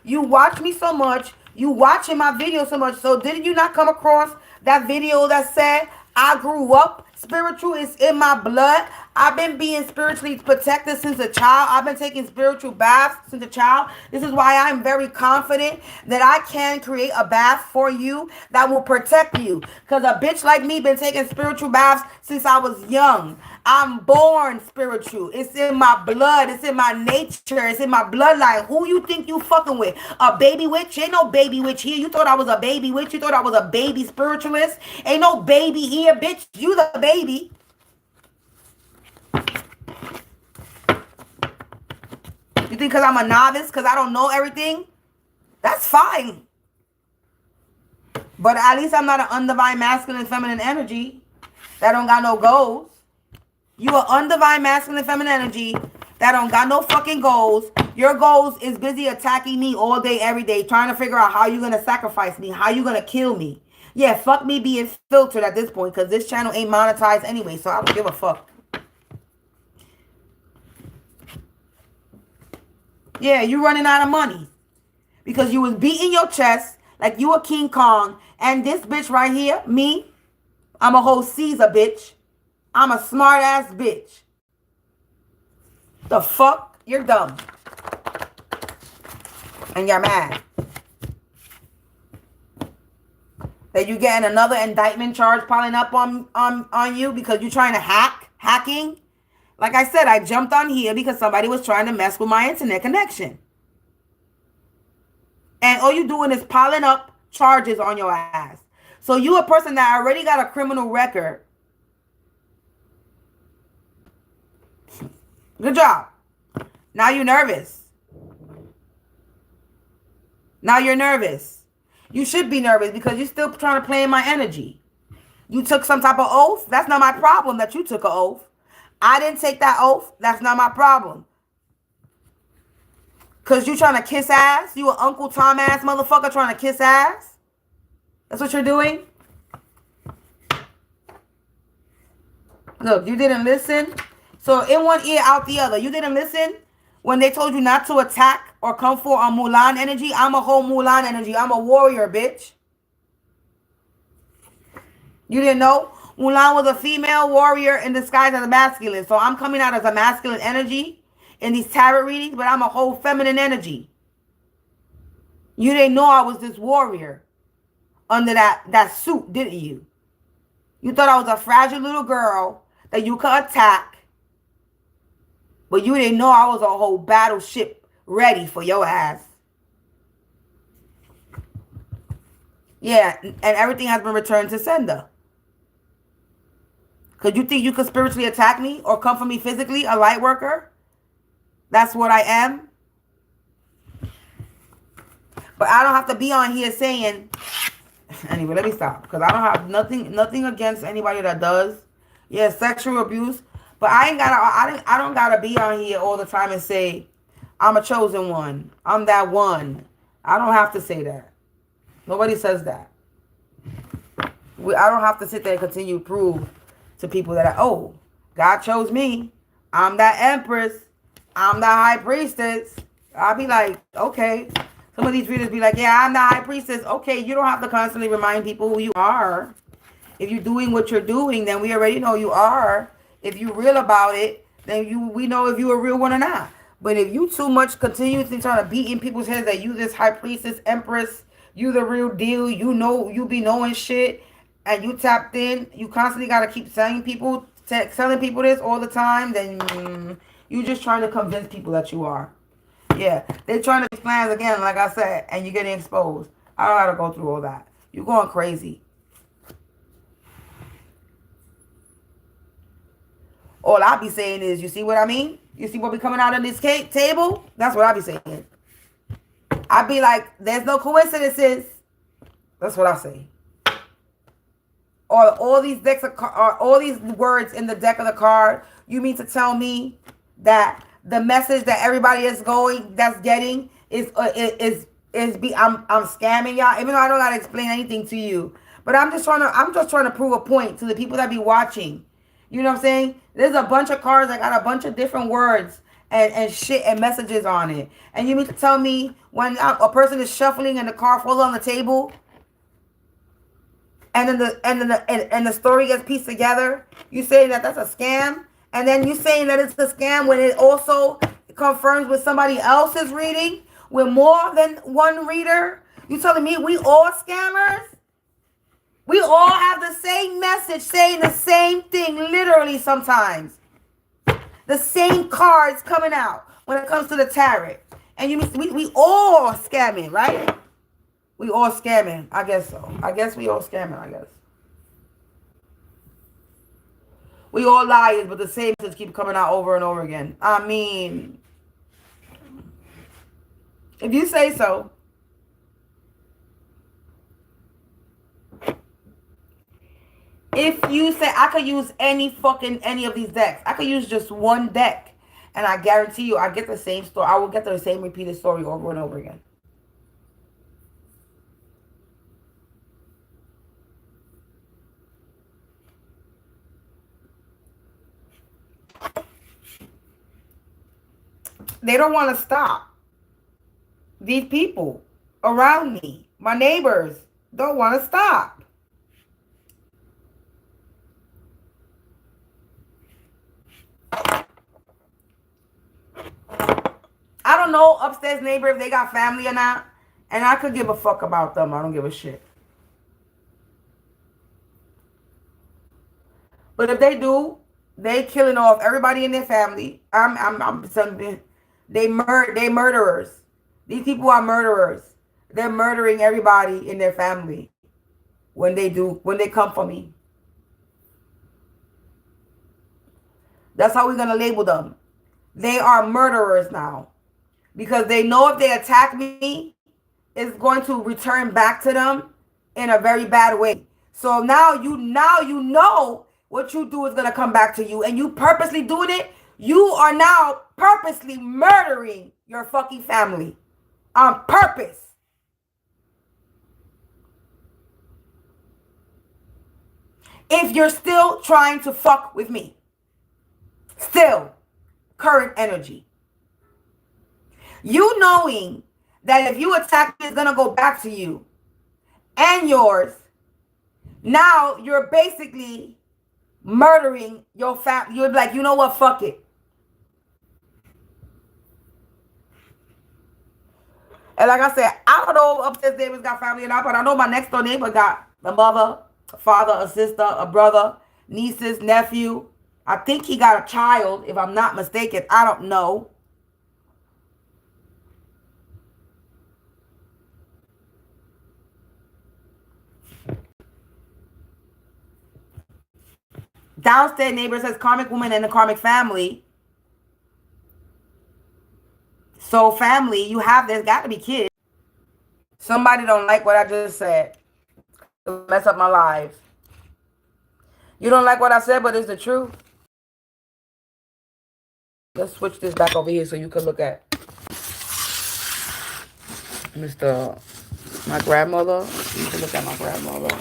You watch me so much. You watching my videos so much. So didn't you not come across that video that said I grew up spiritual? Is in my blood. I've been being spiritually protected since a child. I've been taking spiritual baths since a child. This is why I'm very confident that I can create a bath for you that will protect you. Because a bitch like me been taking spiritual baths since I was young. I'm born spiritual. It's in my blood. It's in my nature. It's in my bloodline. Who you think you fucking with? A baby witch? Ain't no baby witch here. You thought I was a baby witch? You thought I was a baby spiritualist? Ain't no baby here, bitch. You the baby. You think because I'm a novice, because I don't know everything? That's fine. But at least I'm not an undivine masculine feminine energy that don't got no goals. You are undivine masculine feminine energy that don't got no fucking goals. Your goals is busy attacking me all day, every day, trying to figure out how you're going to sacrifice me, how you're going to kill me. Yeah, fuck me being filtered at this point because this channel ain't monetized anyway, so I don't give a fuck. Yeah, you running out of money because you was beating your chest like you a King Kong. And this bitch right here, me, I'm a whole Caesar bitch. I'm a smart ass bitch. The fuck? You're dumb. And you're mad. That you getting another indictment charge piling up on you because you're trying to hacking. Like I said, I jumped on here because somebody was trying to mess with my internet connection. And all you doing is piling up charges on your ass. So you a person that already got a criminal record. Good job. Now you're nervous. Now you're nervous. You should be nervous because you're still trying to play in my energy. You took some type of oath. That's not my problem that you took an oath. I didn't take that oath. That's not my problem. Because you trying to kiss ass? You an Uncle Tom ass motherfucker trying to kiss ass? That's what you're doing? Look, you didn't listen. So in one ear, out the other. You didn't listen when they told you not to attack or come for a Mulan energy. I'm a whole Mulan energy. I'm a warrior, bitch. You didn't know? Mulan was a female warrior in disguise as a masculine. So I'm coming out as a masculine energy in these tarot readings, but I'm a whole feminine energy. You didn't know I was this warrior under that suit, didn't you? You thought I was a fragile little girl that you could attack, but you didn't know I was a whole battleship ready for your ass. Yeah, and everything has been returned to sender. Could you think you could spiritually attack me or come for me physically, a light worker? That's what I am. But I don't have to be on here saying, anyway, let me stop. Because I don't have nothing against anybody that does. Yeah, sexual abuse. But I don't gotta be on here all the time and say, I'm a chosen one. I'm that one. I don't have to say that. Nobody says that. I don't have to sit there and continue to prove to people that, oh, God chose me. I'm that Empress. I'm that high priestess. I'll be like, okay. Some of these readers be like, yeah, I'm the high priestess. Okay, you don't have to constantly remind people who you are. If you're doing what you're doing, then we already know you are. If you're real about it, then we know if you're a real one or not. But if you too much continuously trying to beat in people's heads that you this high priestess, Empress, you the real deal, you know, you be knowing shit, and you tapped in, you constantly got to keep telling people this all the time, then you just trying to convince people that you are. Yeah, they're trying to make plans again, like I said, and you're getting exposed. I don't got to go through all that. You're going crazy. All I be saying is, you see what I mean? You see what be coming out of this table? That's what I be saying. I be like, there's no coincidences. That's what I say. Or all these decks of all these words in the deck of the card. You mean to tell me that the message that everybody is getting is I'm scamming y'all, even though I don't gotta explain anything to you. But I'm just trying to prove a point to the people that be watching. You know what I'm saying? There's a bunch of cards that got a bunch of different words and shit and messages on it. And you mean to tell me when a person is shuffling and the card falls on the table, and then the story gets pieced together, you saying that that's a scam? And then you saying that it's a scam when it also confirms with somebody else's reading with more than one reader? You telling me we all scammers? We all have the same message saying the same thing, literally sometimes. The same cards coming out when it comes to the tarot. And we all scamming, right? We all scamming. I guess so. I guess we all scamming, I guess. We all liars, but the same message keep coming out over and over again. I mean, if you say so. If you say I could use any of these decks, I could use just one deck, and I guarantee you I get the same story. I will get the same repeated story over and over again. They don't want to stop. These people around me, my neighbors, don't want to stop. I don't know upstairs neighbor if they got family or not. And I could give a fuck about them. I don't give a shit. But if they do, they killing off everybody in their family. They murderers. These people are murderers. They're murdering everybody in their family when they come for me. That's how we're gonna label them. They are murderers now. Because they know if they attack me, it's going to return back to them in a very bad way. So now you know what you do is going to come back to you, and you purposely doing it. You are now purposely murdering your fucking family on purpose. If you're still trying to fuck with me, still current energy. You knowing that if you attack me, it's going to go back to you and yours. Now you're basically murdering your family. You're like, you know what? Fuck it. And like I said, I don't know if upstairs neighbors got family or not, but I know my next door neighbor got a mother, a father, a sister, a brother, nieces, nephew. I think he got a child, if I'm not mistaken. I don't know. Downstairs neighbor says karmic woman and the karmic family. So family, you have, there's got to be kids. Somebody don't like what I just said. It'll mess up my life. You don't like what I said, but it's the truth. Let's switch this back over here so you can look at my grandmother. You can look at my grandmother.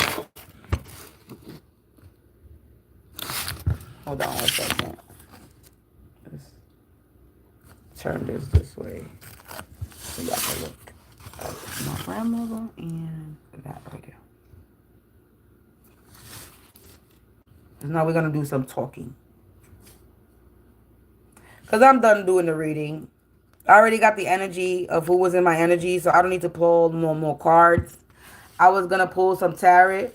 Hold on 1 second. Let's turn this way so y'all can look at my grandmother and that right there. And now we're going to do some talking. Because I'm done doing the reading. I already got the energy of who was in my energy, so I don't need to pull no more cards. I was going to pull some tarot.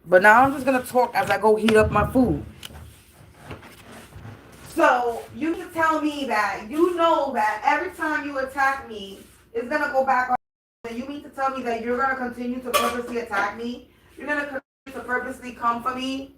But now I'm just going to talk as I go heat up my food. So you can tell me that you know that every time you attack me, it's going to go back on. And you mean to tell me that you're going to continue to purposely attack me? You're going to continue to purposely come for me?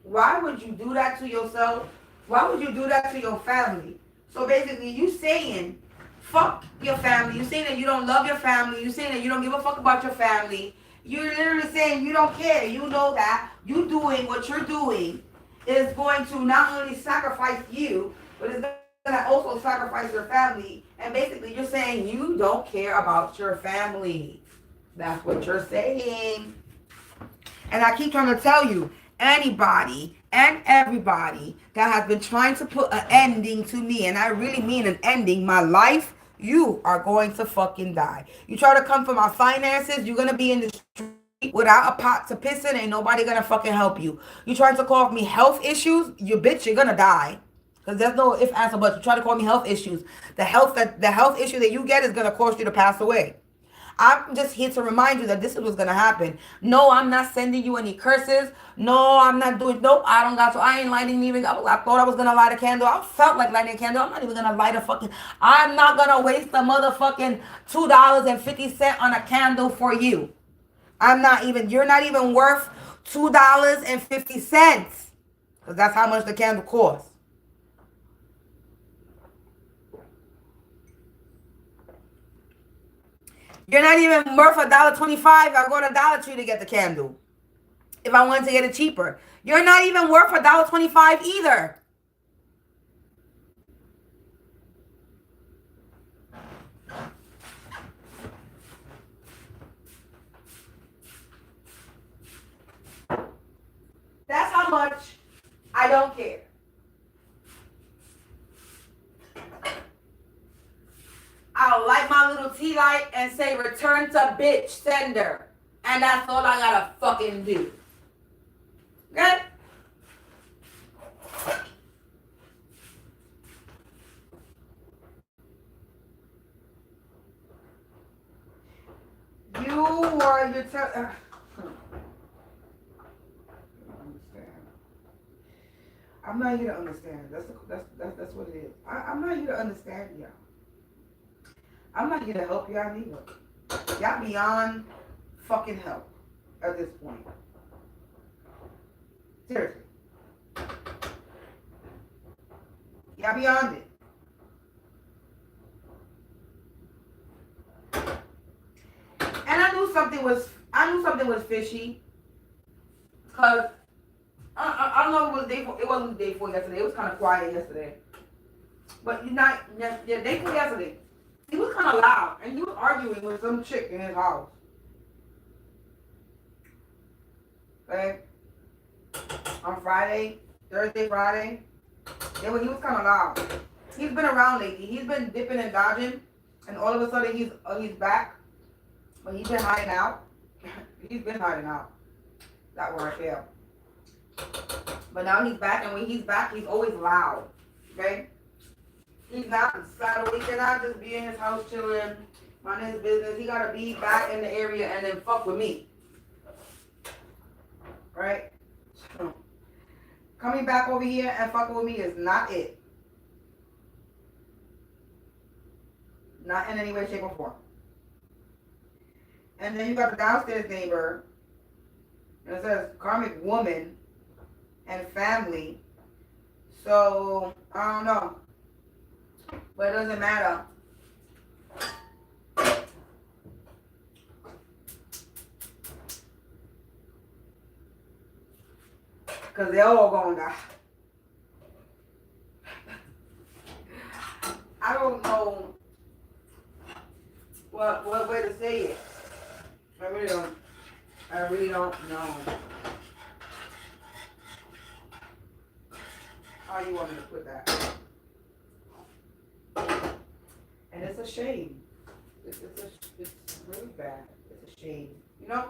Why would you do that to yourself? Why would you do that to your family? So basically, you saying, fuck your family. You saying that you don't love your family. You saying that you don't give a fuck about your family. You're literally saying you don't care. You know that you doing what you're doing is going to not only sacrifice you, but it's going to also sacrifice your family. And basically, you're saying you don't care about your family. That's what you're saying. And I keep trying to tell you, anybody and everybody that has been trying to put an ending to me, and I really mean an ending, my life, you are going to fucking die. You try to come for my finances, you're going to be in the street without a pot to piss in, ain't nobody going to fucking help you. You trying to call me health issues, you bitch, you're going to die. Because there's no if, answer, but you try to call me health issues. The health issue that you get is going to cause you to pass away. I'm just here to remind you that this is what's going to happen. No, I'm not sending you any curses. No, I'm not doing, nope, I don't got to, I ain't lighting even, I thought I was going to light a candle. I felt like lighting a candle. I'm not even going to light a fucking, I'm not going to waste the motherfucking $2.50 on a candle for you. I'm not even, you're not even worth $2.50. Because that's how much the candle costs. You're not even worth $1.25. I go to Dollar Tree to get the candle. If I wanted to get it cheaper. You're not even worth $1.25 either. That's how much I don't care. I'll light my little tea light and say return to bitch sender. And that's all I gotta fucking do. Okay? You were your I'm not here to understand. That's what it is. I'm not here to understand y'all. I'm not here to help y'all neither. Y'all beyond fucking help at this point. Seriously. Y'all beyond it. And I knew something was fishy. Cause I don't know if it was day 4. It wasn't day 4 yesterday. It was kind of quiet yesterday. But day 4 yesterday. He was kind of loud, and he was arguing with some chick in his house. Okay? On Friday, Thursday, Friday, he was kind of loud. He's been around lately. He's been dipping and dodging, and all of a sudden he's back. But he's been hiding out. He's been hiding out. That word failed. But now he's back, and when he's back, he's always loud. Okay? He's not Saturday. He cannot just be in his house chilling, minding his business. He gotta be back in the area and then fuck with me. Right? So, coming back over here and fucking with me is not it. Not in any way, shape, or form. And then you got the downstairs neighbor And it says karmic woman and family. So, I don't know. But it doesn't matter. Because they're all going to die. I don't know what way to say it. I really don't know how you want me to put that. And it's a shame. It's really bad. It's a shame. You know?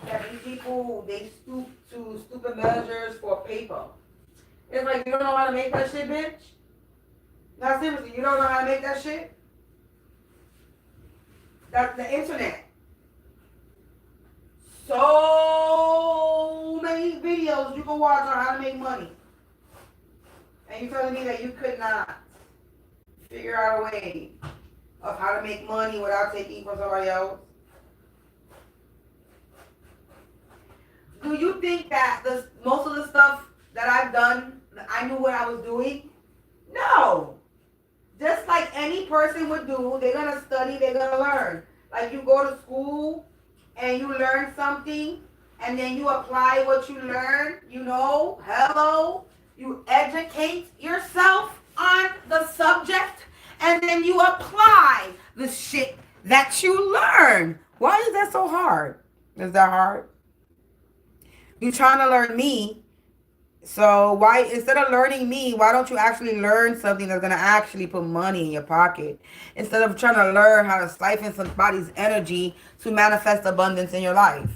That these people, they stoop to stupid measures for paper. It's like, you don't know how to make that shit, bitch? Now, seriously, you don't know how to make that shit? That's the internet. So many videos you can watch on how to make money. And you're telling me that you could not figure out a way of how to make money without taking from somebody else? Do you think that most of the stuff that I've done, I knew what I was doing? No. Just like any person would do, they're going to study, they're going to learn. Like you go to school and you learn something and then you apply what you learn, you know, hello, you educate yourself on the subject and then you apply the shit that you learn. Why is that so hard? Is that hard? You're trying to learn me. So why, instead of learning me, why don't you actually learn something that's going to actually put money in your pocket? Instead of trying to learn how to siphon somebody's energy to manifest abundance in your life.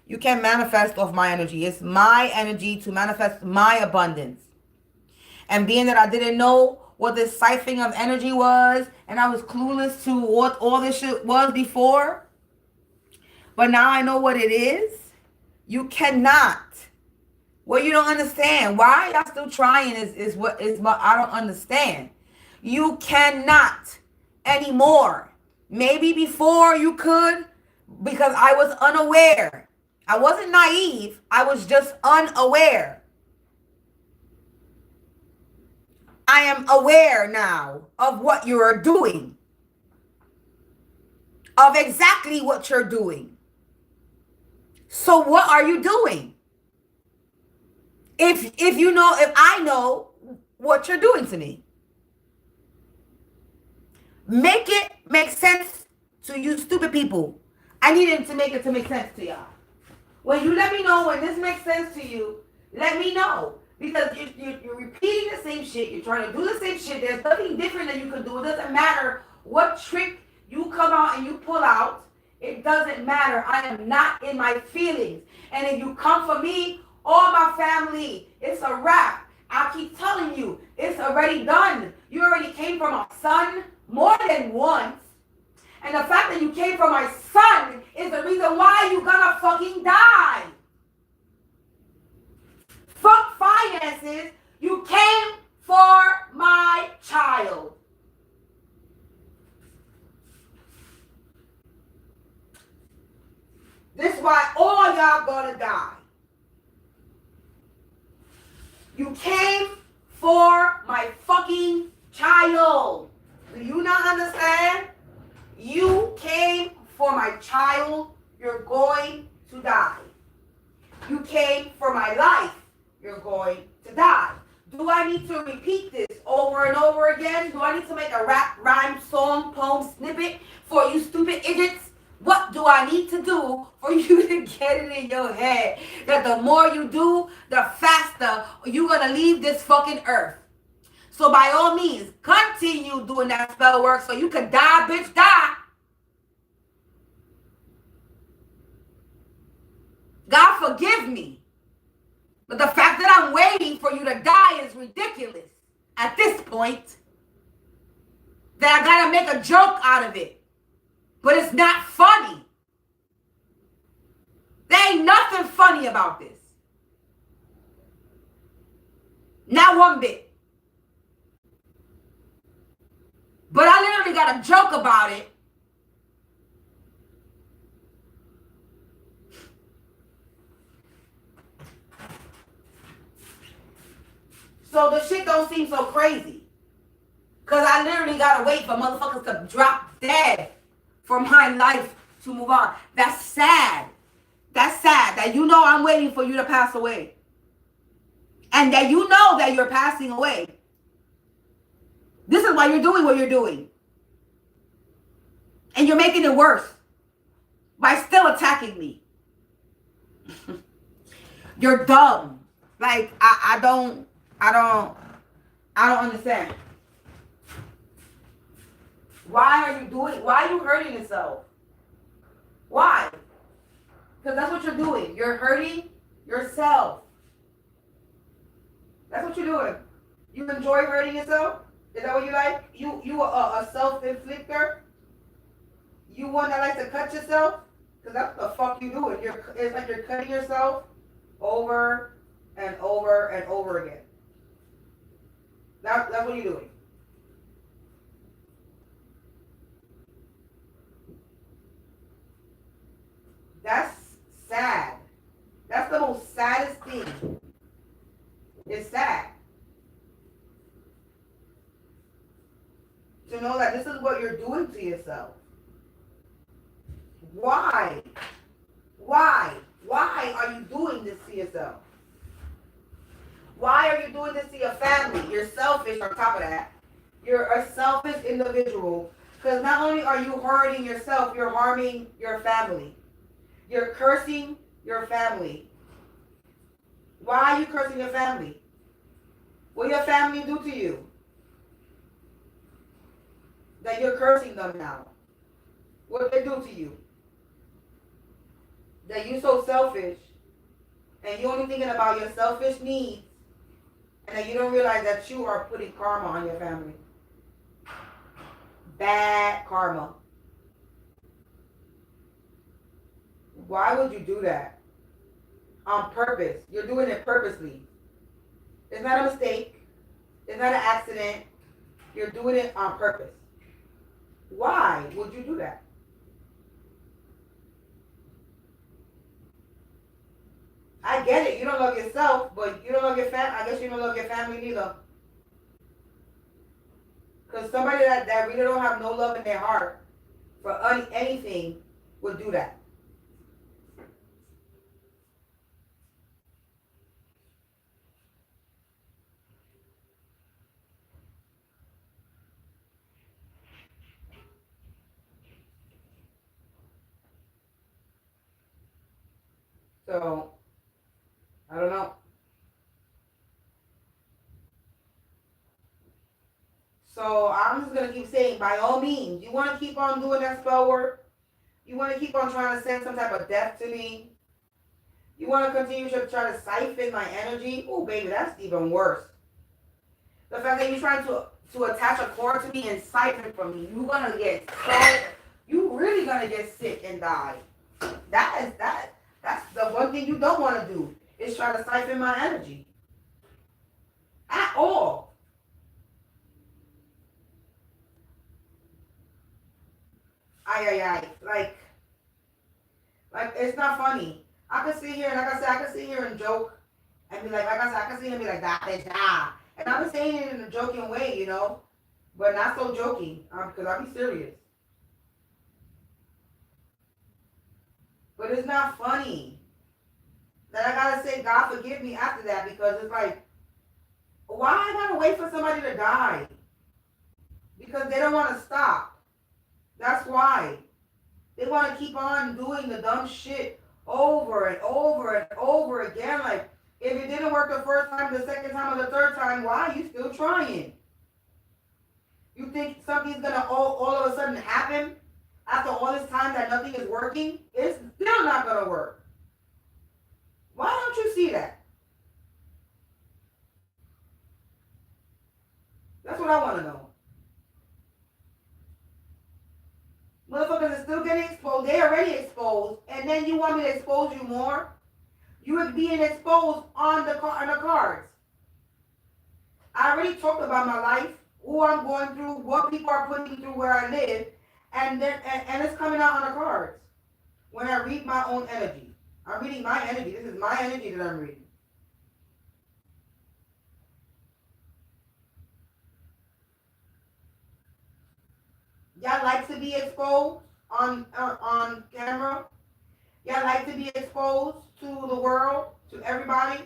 You can't manifest off my energy. It's my energy to manifest my abundance. And being that I didn't know what this siphoning of energy was, and I was clueless to what all this shit was before, but now I know what it is. You cannot. What you don't understand, why y'all still trying is what I don't understand. You cannot anymore. Maybe before you could, because I was unaware. I wasn't naive. I was just unaware. I am aware now of what you are doing. Of exactly what you're doing. So what are you doing? If I know what you're doing to me. Make it make sense to you stupid people. I needed to make sense to y'all. When you let me know when this makes sense to you, let me know. Because you're repeating the same shit. You're trying to do the same shit. There's nothing different that you can do. It doesn't matter what trick you come out and you pull out. It doesn't matter. I am not in my feelings. And if you come for me, all my family, it's a wrap. I keep telling you, it's already done. You already came from my son more than once. And the fact that you came from my son is the reason why you're gonna fucking die. Fuck finances. You came for my child. This is why all y'all gonna die. You came for my fucking child. Do you not understand? You came for my child. You're going to die. You came for my life. You're going to die. Do I need to repeat this over and over again? Do I need to make a rap, rhyme, song, poem, snippet for you stupid idiots? What do I need to do for you to get it in your head that the more you do, the faster you're going to leave this fucking earth? So by all means, continue doing that spell work so you can die, bitch, die. God forgive me. But the fact that I'm waiting for you to die is ridiculous at this point. That I got to make a joke out of it. But it's not funny. There ain't nothing funny about this. Not one bit. But I literally got a joke about it. So the shit don't seem so crazy. Because I literally got to wait for motherfuckers to drop dead for my life to move on. That's sad. That's sad that you know I'm waiting for you to pass away. And that you know that you're passing away. This is why you're doing what you're doing. And you're making it worse by still attacking me. You're dumb. Like, I don't understand. Why are you hurting yourself? Why? Because that's what you're doing. You're hurting yourself. That's what you're doing. You enjoy hurting yourself? Is that what you like? You a self-inflictor? You one that likes to cut yourself? Because that's what the fuck you doing. It's like you're cutting yourself over and over and over again. That's what you're doing. That's sad. That's the most saddest thing. It's sad. To know that this is what you're doing to yourself. Why? Why? Why are you doing this to yourself? Why are you doing this to your family? You're selfish on top of that. You're a selfish individual. Because not only are you hurting yourself, you're harming your family. You're cursing your family. Why are you cursing your family? What your family do to you? That you're cursing them now. What they do to you? That you're so selfish and you're only thinking about your selfish needs and that you don't realize that you are putting karma on your family. Bad karma. Why would you do that? On purpose. You're doing it purposely. It's not a mistake. It's not an accident. You're doing it on purpose. Why would you do that? I get it. You don't love yourself, but you don't love your family. I guess you don't love your family neither. Because somebody that really don't have no love in their heart for anything would do that. So, I don't know. So, I'm just going to keep saying, by all means, you want to keep on doing that spell work? You want to keep on trying to send some type of death to me? You want to continue to try to siphon my energy? Oh, baby, that's even worse. The fact that you're trying to attach a cord to me and siphon from me, you're going to get you really going to get sick and die. That's the one thing you don't want to do, is try to siphon my energy. At all. Like, it's not funny. I can sit here, and like I said, I can sit here and joke and be like I said, I can sit here and be like, that is that. And I'm saying it in a joking way, you know, but not so joking, because I'll be serious. But it's not funny that I gotta say, God forgive me after that, because it's like, why I gotta wait for somebody to die? Because they don't want to stop. That's why. They want to keep on doing the dumb shit over and over and over again. Like, if it didn't work the first time, the second time, or the third time, why are you still trying? You think something's gonna all of a sudden happen after all this time that nothing is working? It's still not gonna work. Why don't you see that? That's what I want to know. Motherfuckers are still getting exposed. They already exposed, and then you want me to expose you more? You are being exposed on the cards. I already talked about my life, who I'm going through, what people are putting through where I live, and it's coming out on the cards. When I read my own energy, I'm reading my energy. This is my energy that I'm reading. Y'all like to be exposed on camera. Y'all like to be exposed to the world, to everybody.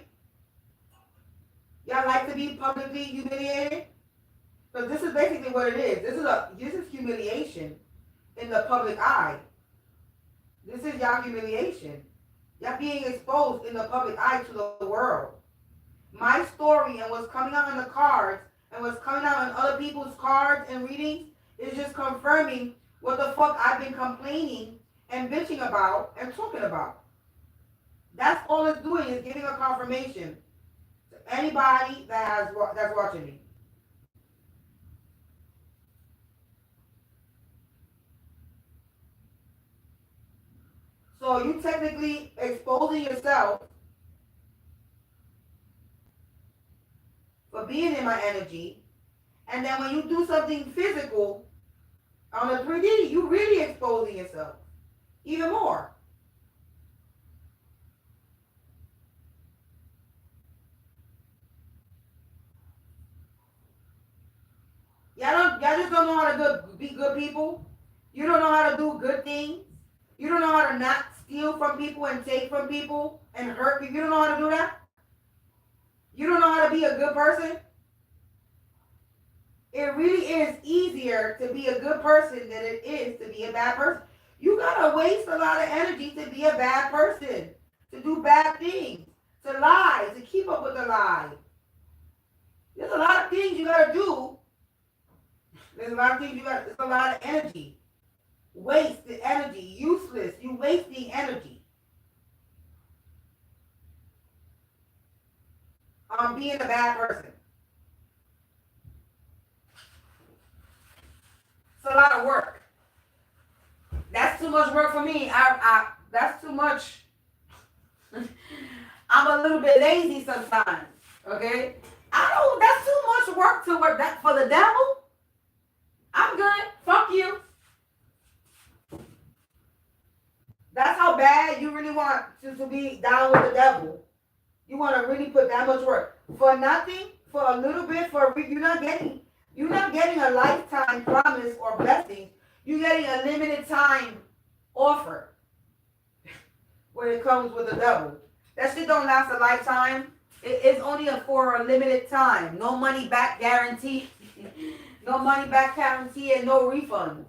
Y'all like to be publicly humiliated. Because this is basically what it is. This is humiliation in the public eye. This is y'all humiliation. Y'all being exposed in the public eye to the world. My story and what's coming out in the cards and what's coming out in other people's cards and readings is just confirming what the fuck I've been complaining and bitching about and talking about. That's all it's doing, is giving a confirmation to anybody that's watching me. So you technically exposing yourself for being in my energy, and then when you do something physical on the 3D, you really exposing yourself even more. Y'all just don't know how to be good people. You don't know how to do good things. You don't know how to not steal from people and take from people and hurt people. You don't know how to do that. You don't know how to be a good person. It really is easier to be a good person than it is to be a bad person. You gotta waste a lot of energy to be a bad person, to do bad things, to lie, to keep up with the lie. There's a lot of things you gotta do. There's a lot of things it's a lot of energy. Wasted energy, useless. You wasting energy on being a bad person. It's a lot of work. That's too much work for me. That's too much. I'm a little bit lazy sometimes. Okay? That's too much work to work that for the devil. I'm good. Fuck you. That's how bad you really want to be down with the devil. You want to really put that much work for nothing, for a little bit, you're not getting a lifetime promise or blessing. You're getting a limited time offer when it comes with the devil. That shit don't last a lifetime. It's only for a limited time. No money back guarantee. No money back guarantee and no refunds.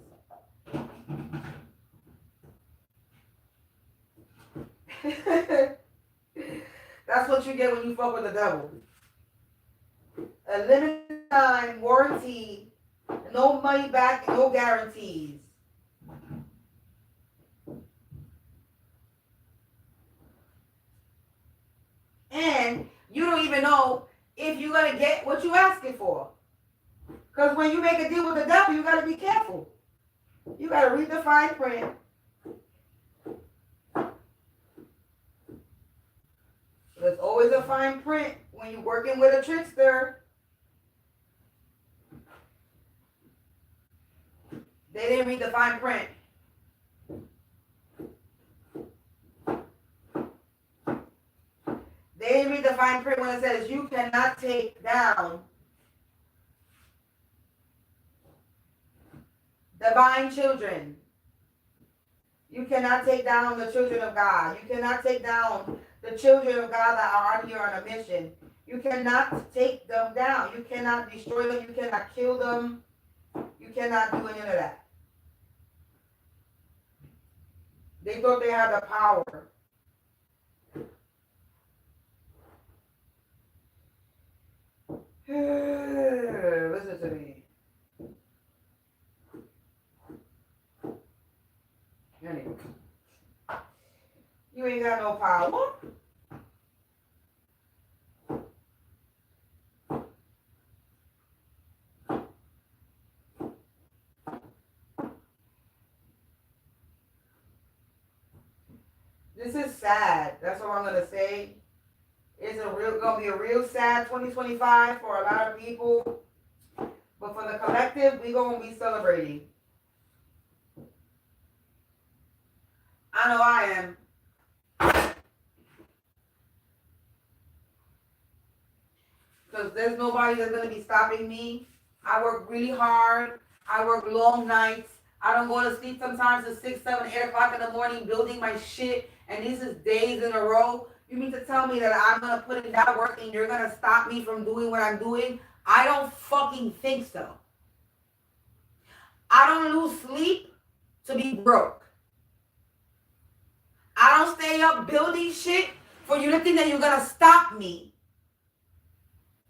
That's what you get when you fuck with the devil. A limited time warranty, no money back, no guarantees. And you don't even know if you're going to get what you're asking for. Because when you make a deal with the devil, you got to be careful. You got to read the fine print. There's always a fine print when you're working with a trickster. They didn't read the fine print. They didn't read the fine print when it says you cannot take down divine children. You cannot take down the children of God. You cannot take down the children of God that are on here on a mission. You cannot take them down. You cannot destroy them. You cannot kill them. You cannot do any of that. They thought they had the power. Listen to me. Anyway. You ain't got no power. This is sad. That's what I'm gonna say. It's gonna be a real sad 2025 for a lot of people. But for the collective, we gonna be celebrating. I know I am. Because there's nobody that's going to be stopping me. I work really hard. I work long nights. I don't go to sleep sometimes at 6, 7, 8 o'clock in the morning building my shit, and these is days in a row. You mean to tell me that I'm going to put in that work and you're going to stop me from doing what I'm doing? I don't fucking think so. I don't lose sleep to be broke. I don't stay up building shit for you to think that you're going to stop me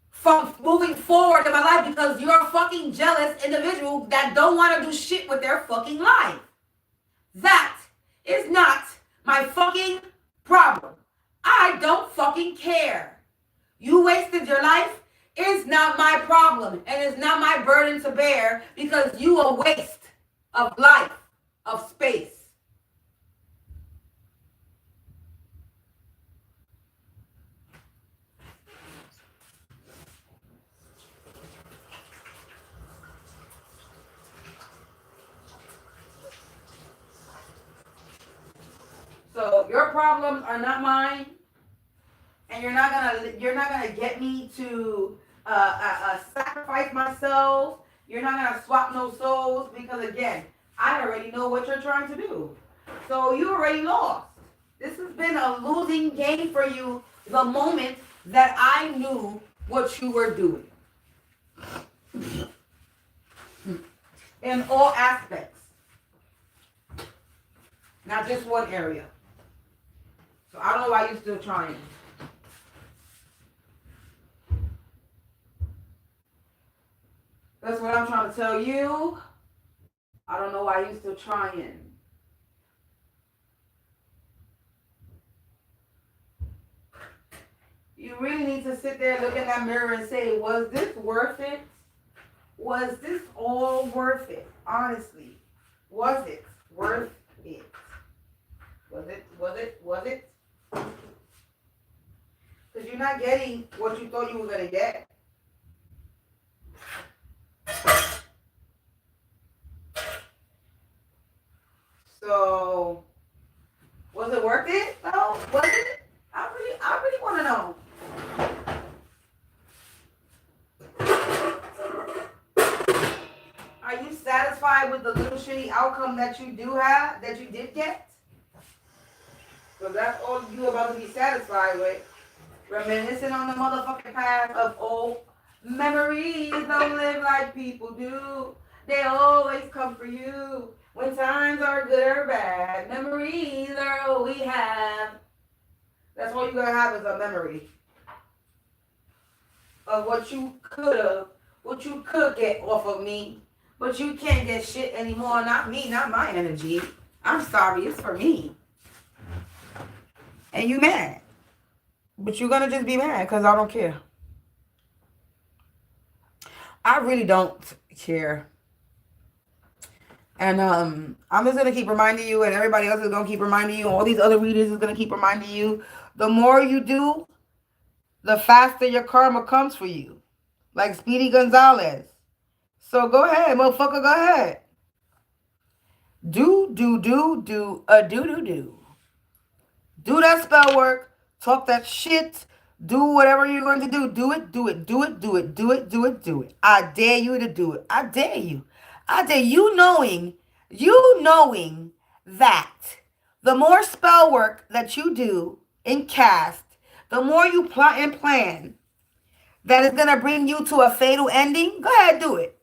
from moving forward in my life because you're a fucking jealous individual that don't want to do shit with their fucking life. That is not my fucking problem. I don't fucking care. You wasted your life. It's not my problem, and it's not my burden to bear because you a waste of life, of space. So your problems are not mine, and you're not gonna get me to sacrifice myself. You're not gonna swap no souls because again, I already know what you're trying to do. So you already lost. This has been a losing game for you the moment that I knew what you were doing. In all aspects. Not just one area. So I don't know why you're still trying. That's what I'm trying to tell you. I don't know why you're still trying. You really need to sit there, look in that mirror and say, was this worth it? Was this all worth it? Honestly. Was it worth it? Was it? Because you're not getting what you thought you were going to get. So, was it worth it? No, was it? I really want to know. Are you satisfied with the little shitty outcome that you did get? So that's all you about to be satisfied with. Reminiscing on the motherfucking past of old memories. Don't live like people do. They always come for you. When times are good or bad, memories are all we have. That's all you're going to have is a memory of what you could get off of me. But you can't get shit anymore. Not me, not my energy. I'm sorry, it's for me. And you mad. But you're going to just be mad because I don't care. I really don't care. And I'm just going to keep reminding you, and everybody else is going to keep reminding you, all these other readers is going to keep reminding you, the more you do, the faster your karma comes for you. Like Speedy Gonzalez. So go ahead, motherfucker, go ahead. Do. Do that spell work. Talk that shit. Do whatever you're going to do. Do it. I dare you to do it. I dare you. You knowing that the more spell work that you do and cast, the more you plot and plan that is going to bring you to a fatal ending, go ahead, do it.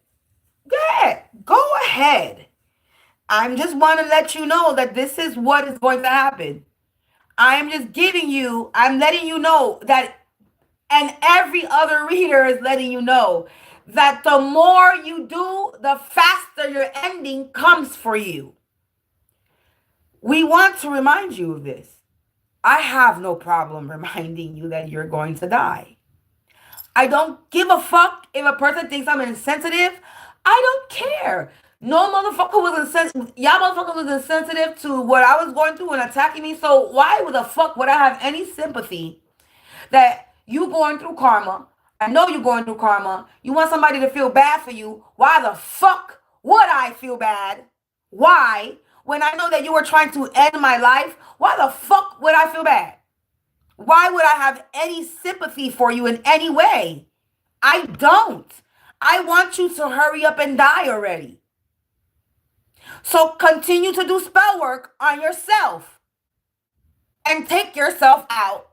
Go ahead. I'm just want to let you know that this is what is going to happen. I'm letting you know that, and every other reader is letting you know that the more you do, the faster your ending comes for you. We want to remind you of this. I have no problem reminding you that you're going to die. I don't give a fuck if a person thinks I'm insensitive. I don't care. No motherfucker was insensitive. Y'all motherfucker was insensitive to what I was going through and attacking me. So why the fuck would I have any sympathy that you going through karma? I know you're going through karma. You want somebody to feel bad for you. Why the fuck would I feel bad? Why? When I know that you were trying to end my life, why the fuck would I feel bad? Why would I have any sympathy for you in any way? I don't. I want you to hurry up and die already. So continue to do spell work on yourself and take yourself out.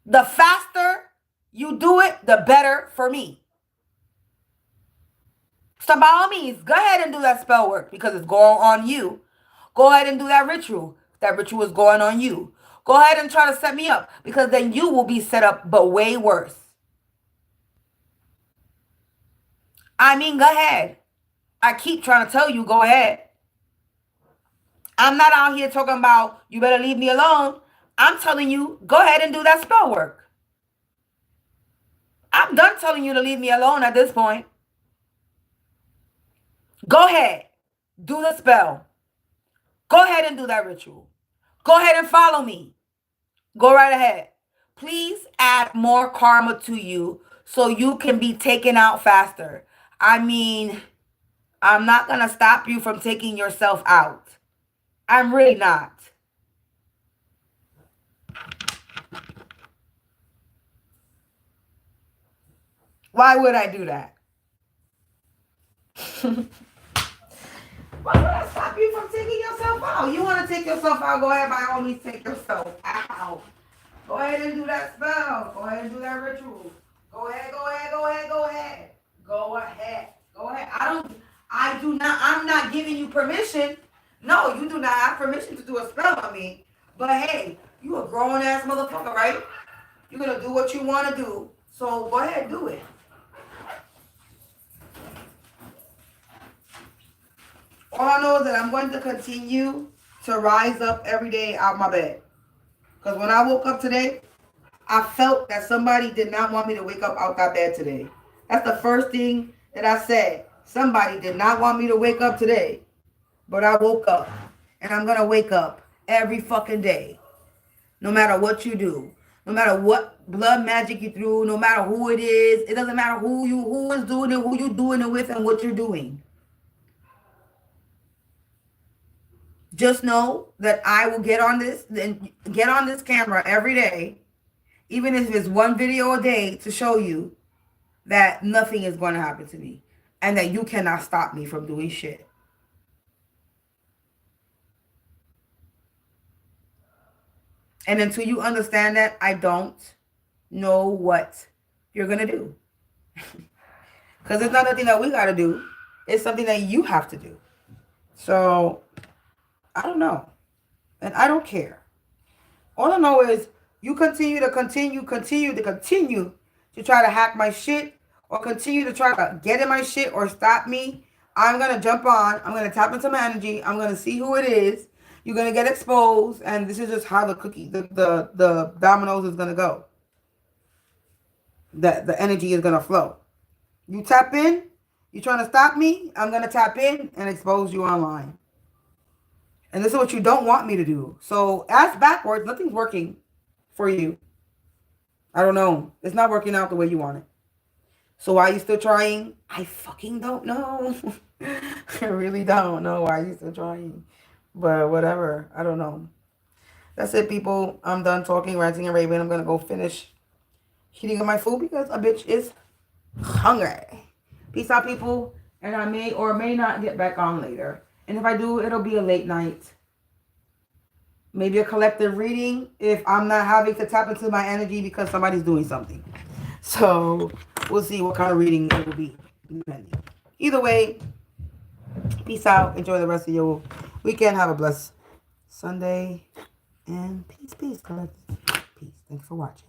The faster you do it, the better for me. So by all means, go ahead and do that spell work because it's going on you. Go ahead and do that ritual. That ritual is going on you. Go ahead and try to set me up because then you will be set up, but way worse. I mean, go ahead. I keep trying to tell you, go ahead. I'm not out here talking about you better leave me alone. I'm telling you, go ahead and do that spell work. I'm done telling you to leave me alone at this point. Go ahead. Do the spell. Go ahead and do that ritual. Go ahead and follow me. Go right ahead. Please add more karma to you so you can be taken out faster. I mean, I'm not going to stop you from taking yourself out. I'm really not. Why would I do that? Why would I stop you from taking yourself out? You want to take yourself out, go ahead, by all means, take yourself out. Go ahead and do that spell. Go ahead and do that ritual. Go ahead, go ahead, go ahead, go ahead. Go ahead. Go ahead. I'm not giving you permission. No, you do not have permission to do a spell on me. But hey, you a grown ass motherfucker, right? You're going to do what you want to do. So go ahead, do it. All I know is that I'm going to continue to rise up every day out of my bed. Because when I woke up today, I felt that somebody did not want me to wake up out that bed today. That's the first thing that I said. Somebody did not want me to wake up today. But I woke up. And I'm going to wake up every fucking day. No matter what you do. No matter what blood magic you threw. No matter who it is. It doesn't matter who is doing it, who you're doing it with, and what you're doing. Just know that I will get on this camera every day, even if it's one video a day, to show you that nothing is going to happen to me and that you cannot stop me from doing shit. And until you understand that, I don't know what you're going to do. Because it's not nothing that we got to do. It's something that you have to do. So I don't know. And I don't care. All I know is you continue to try to hack my shit or continue to try to get in my shit or stop me. I'm going to jump on. I'm going to tap into my energy. I'm going to see who it is. You're going to get exposed. And this is just how the dominoes is going to go. The energy is going to flow. You tap in. You're trying to stop me. I'm going to tap in and expose you online. And this is what you don't want me to do. So ask backwards. Nothing's working for you. I don't know. It's not working out the way you want it. So why are you still trying? I fucking don't know. I really don't know why you're still trying. But whatever. I don't know. That's it, people. I'm done talking, ranting, and raving. I'm going to go finish eating my food because a bitch is hungry. Peace out, people. And I may or may not get back on later. And if I do, it'll be a late night. Maybe a collective reading if I'm not having to tap into my energy because somebody's doing something. So we'll see what kind of reading it will be. Either way, peace out. Enjoy the rest of your weekend. Have a blessed Sunday. And peace, collective. Peace. Thanks for watching.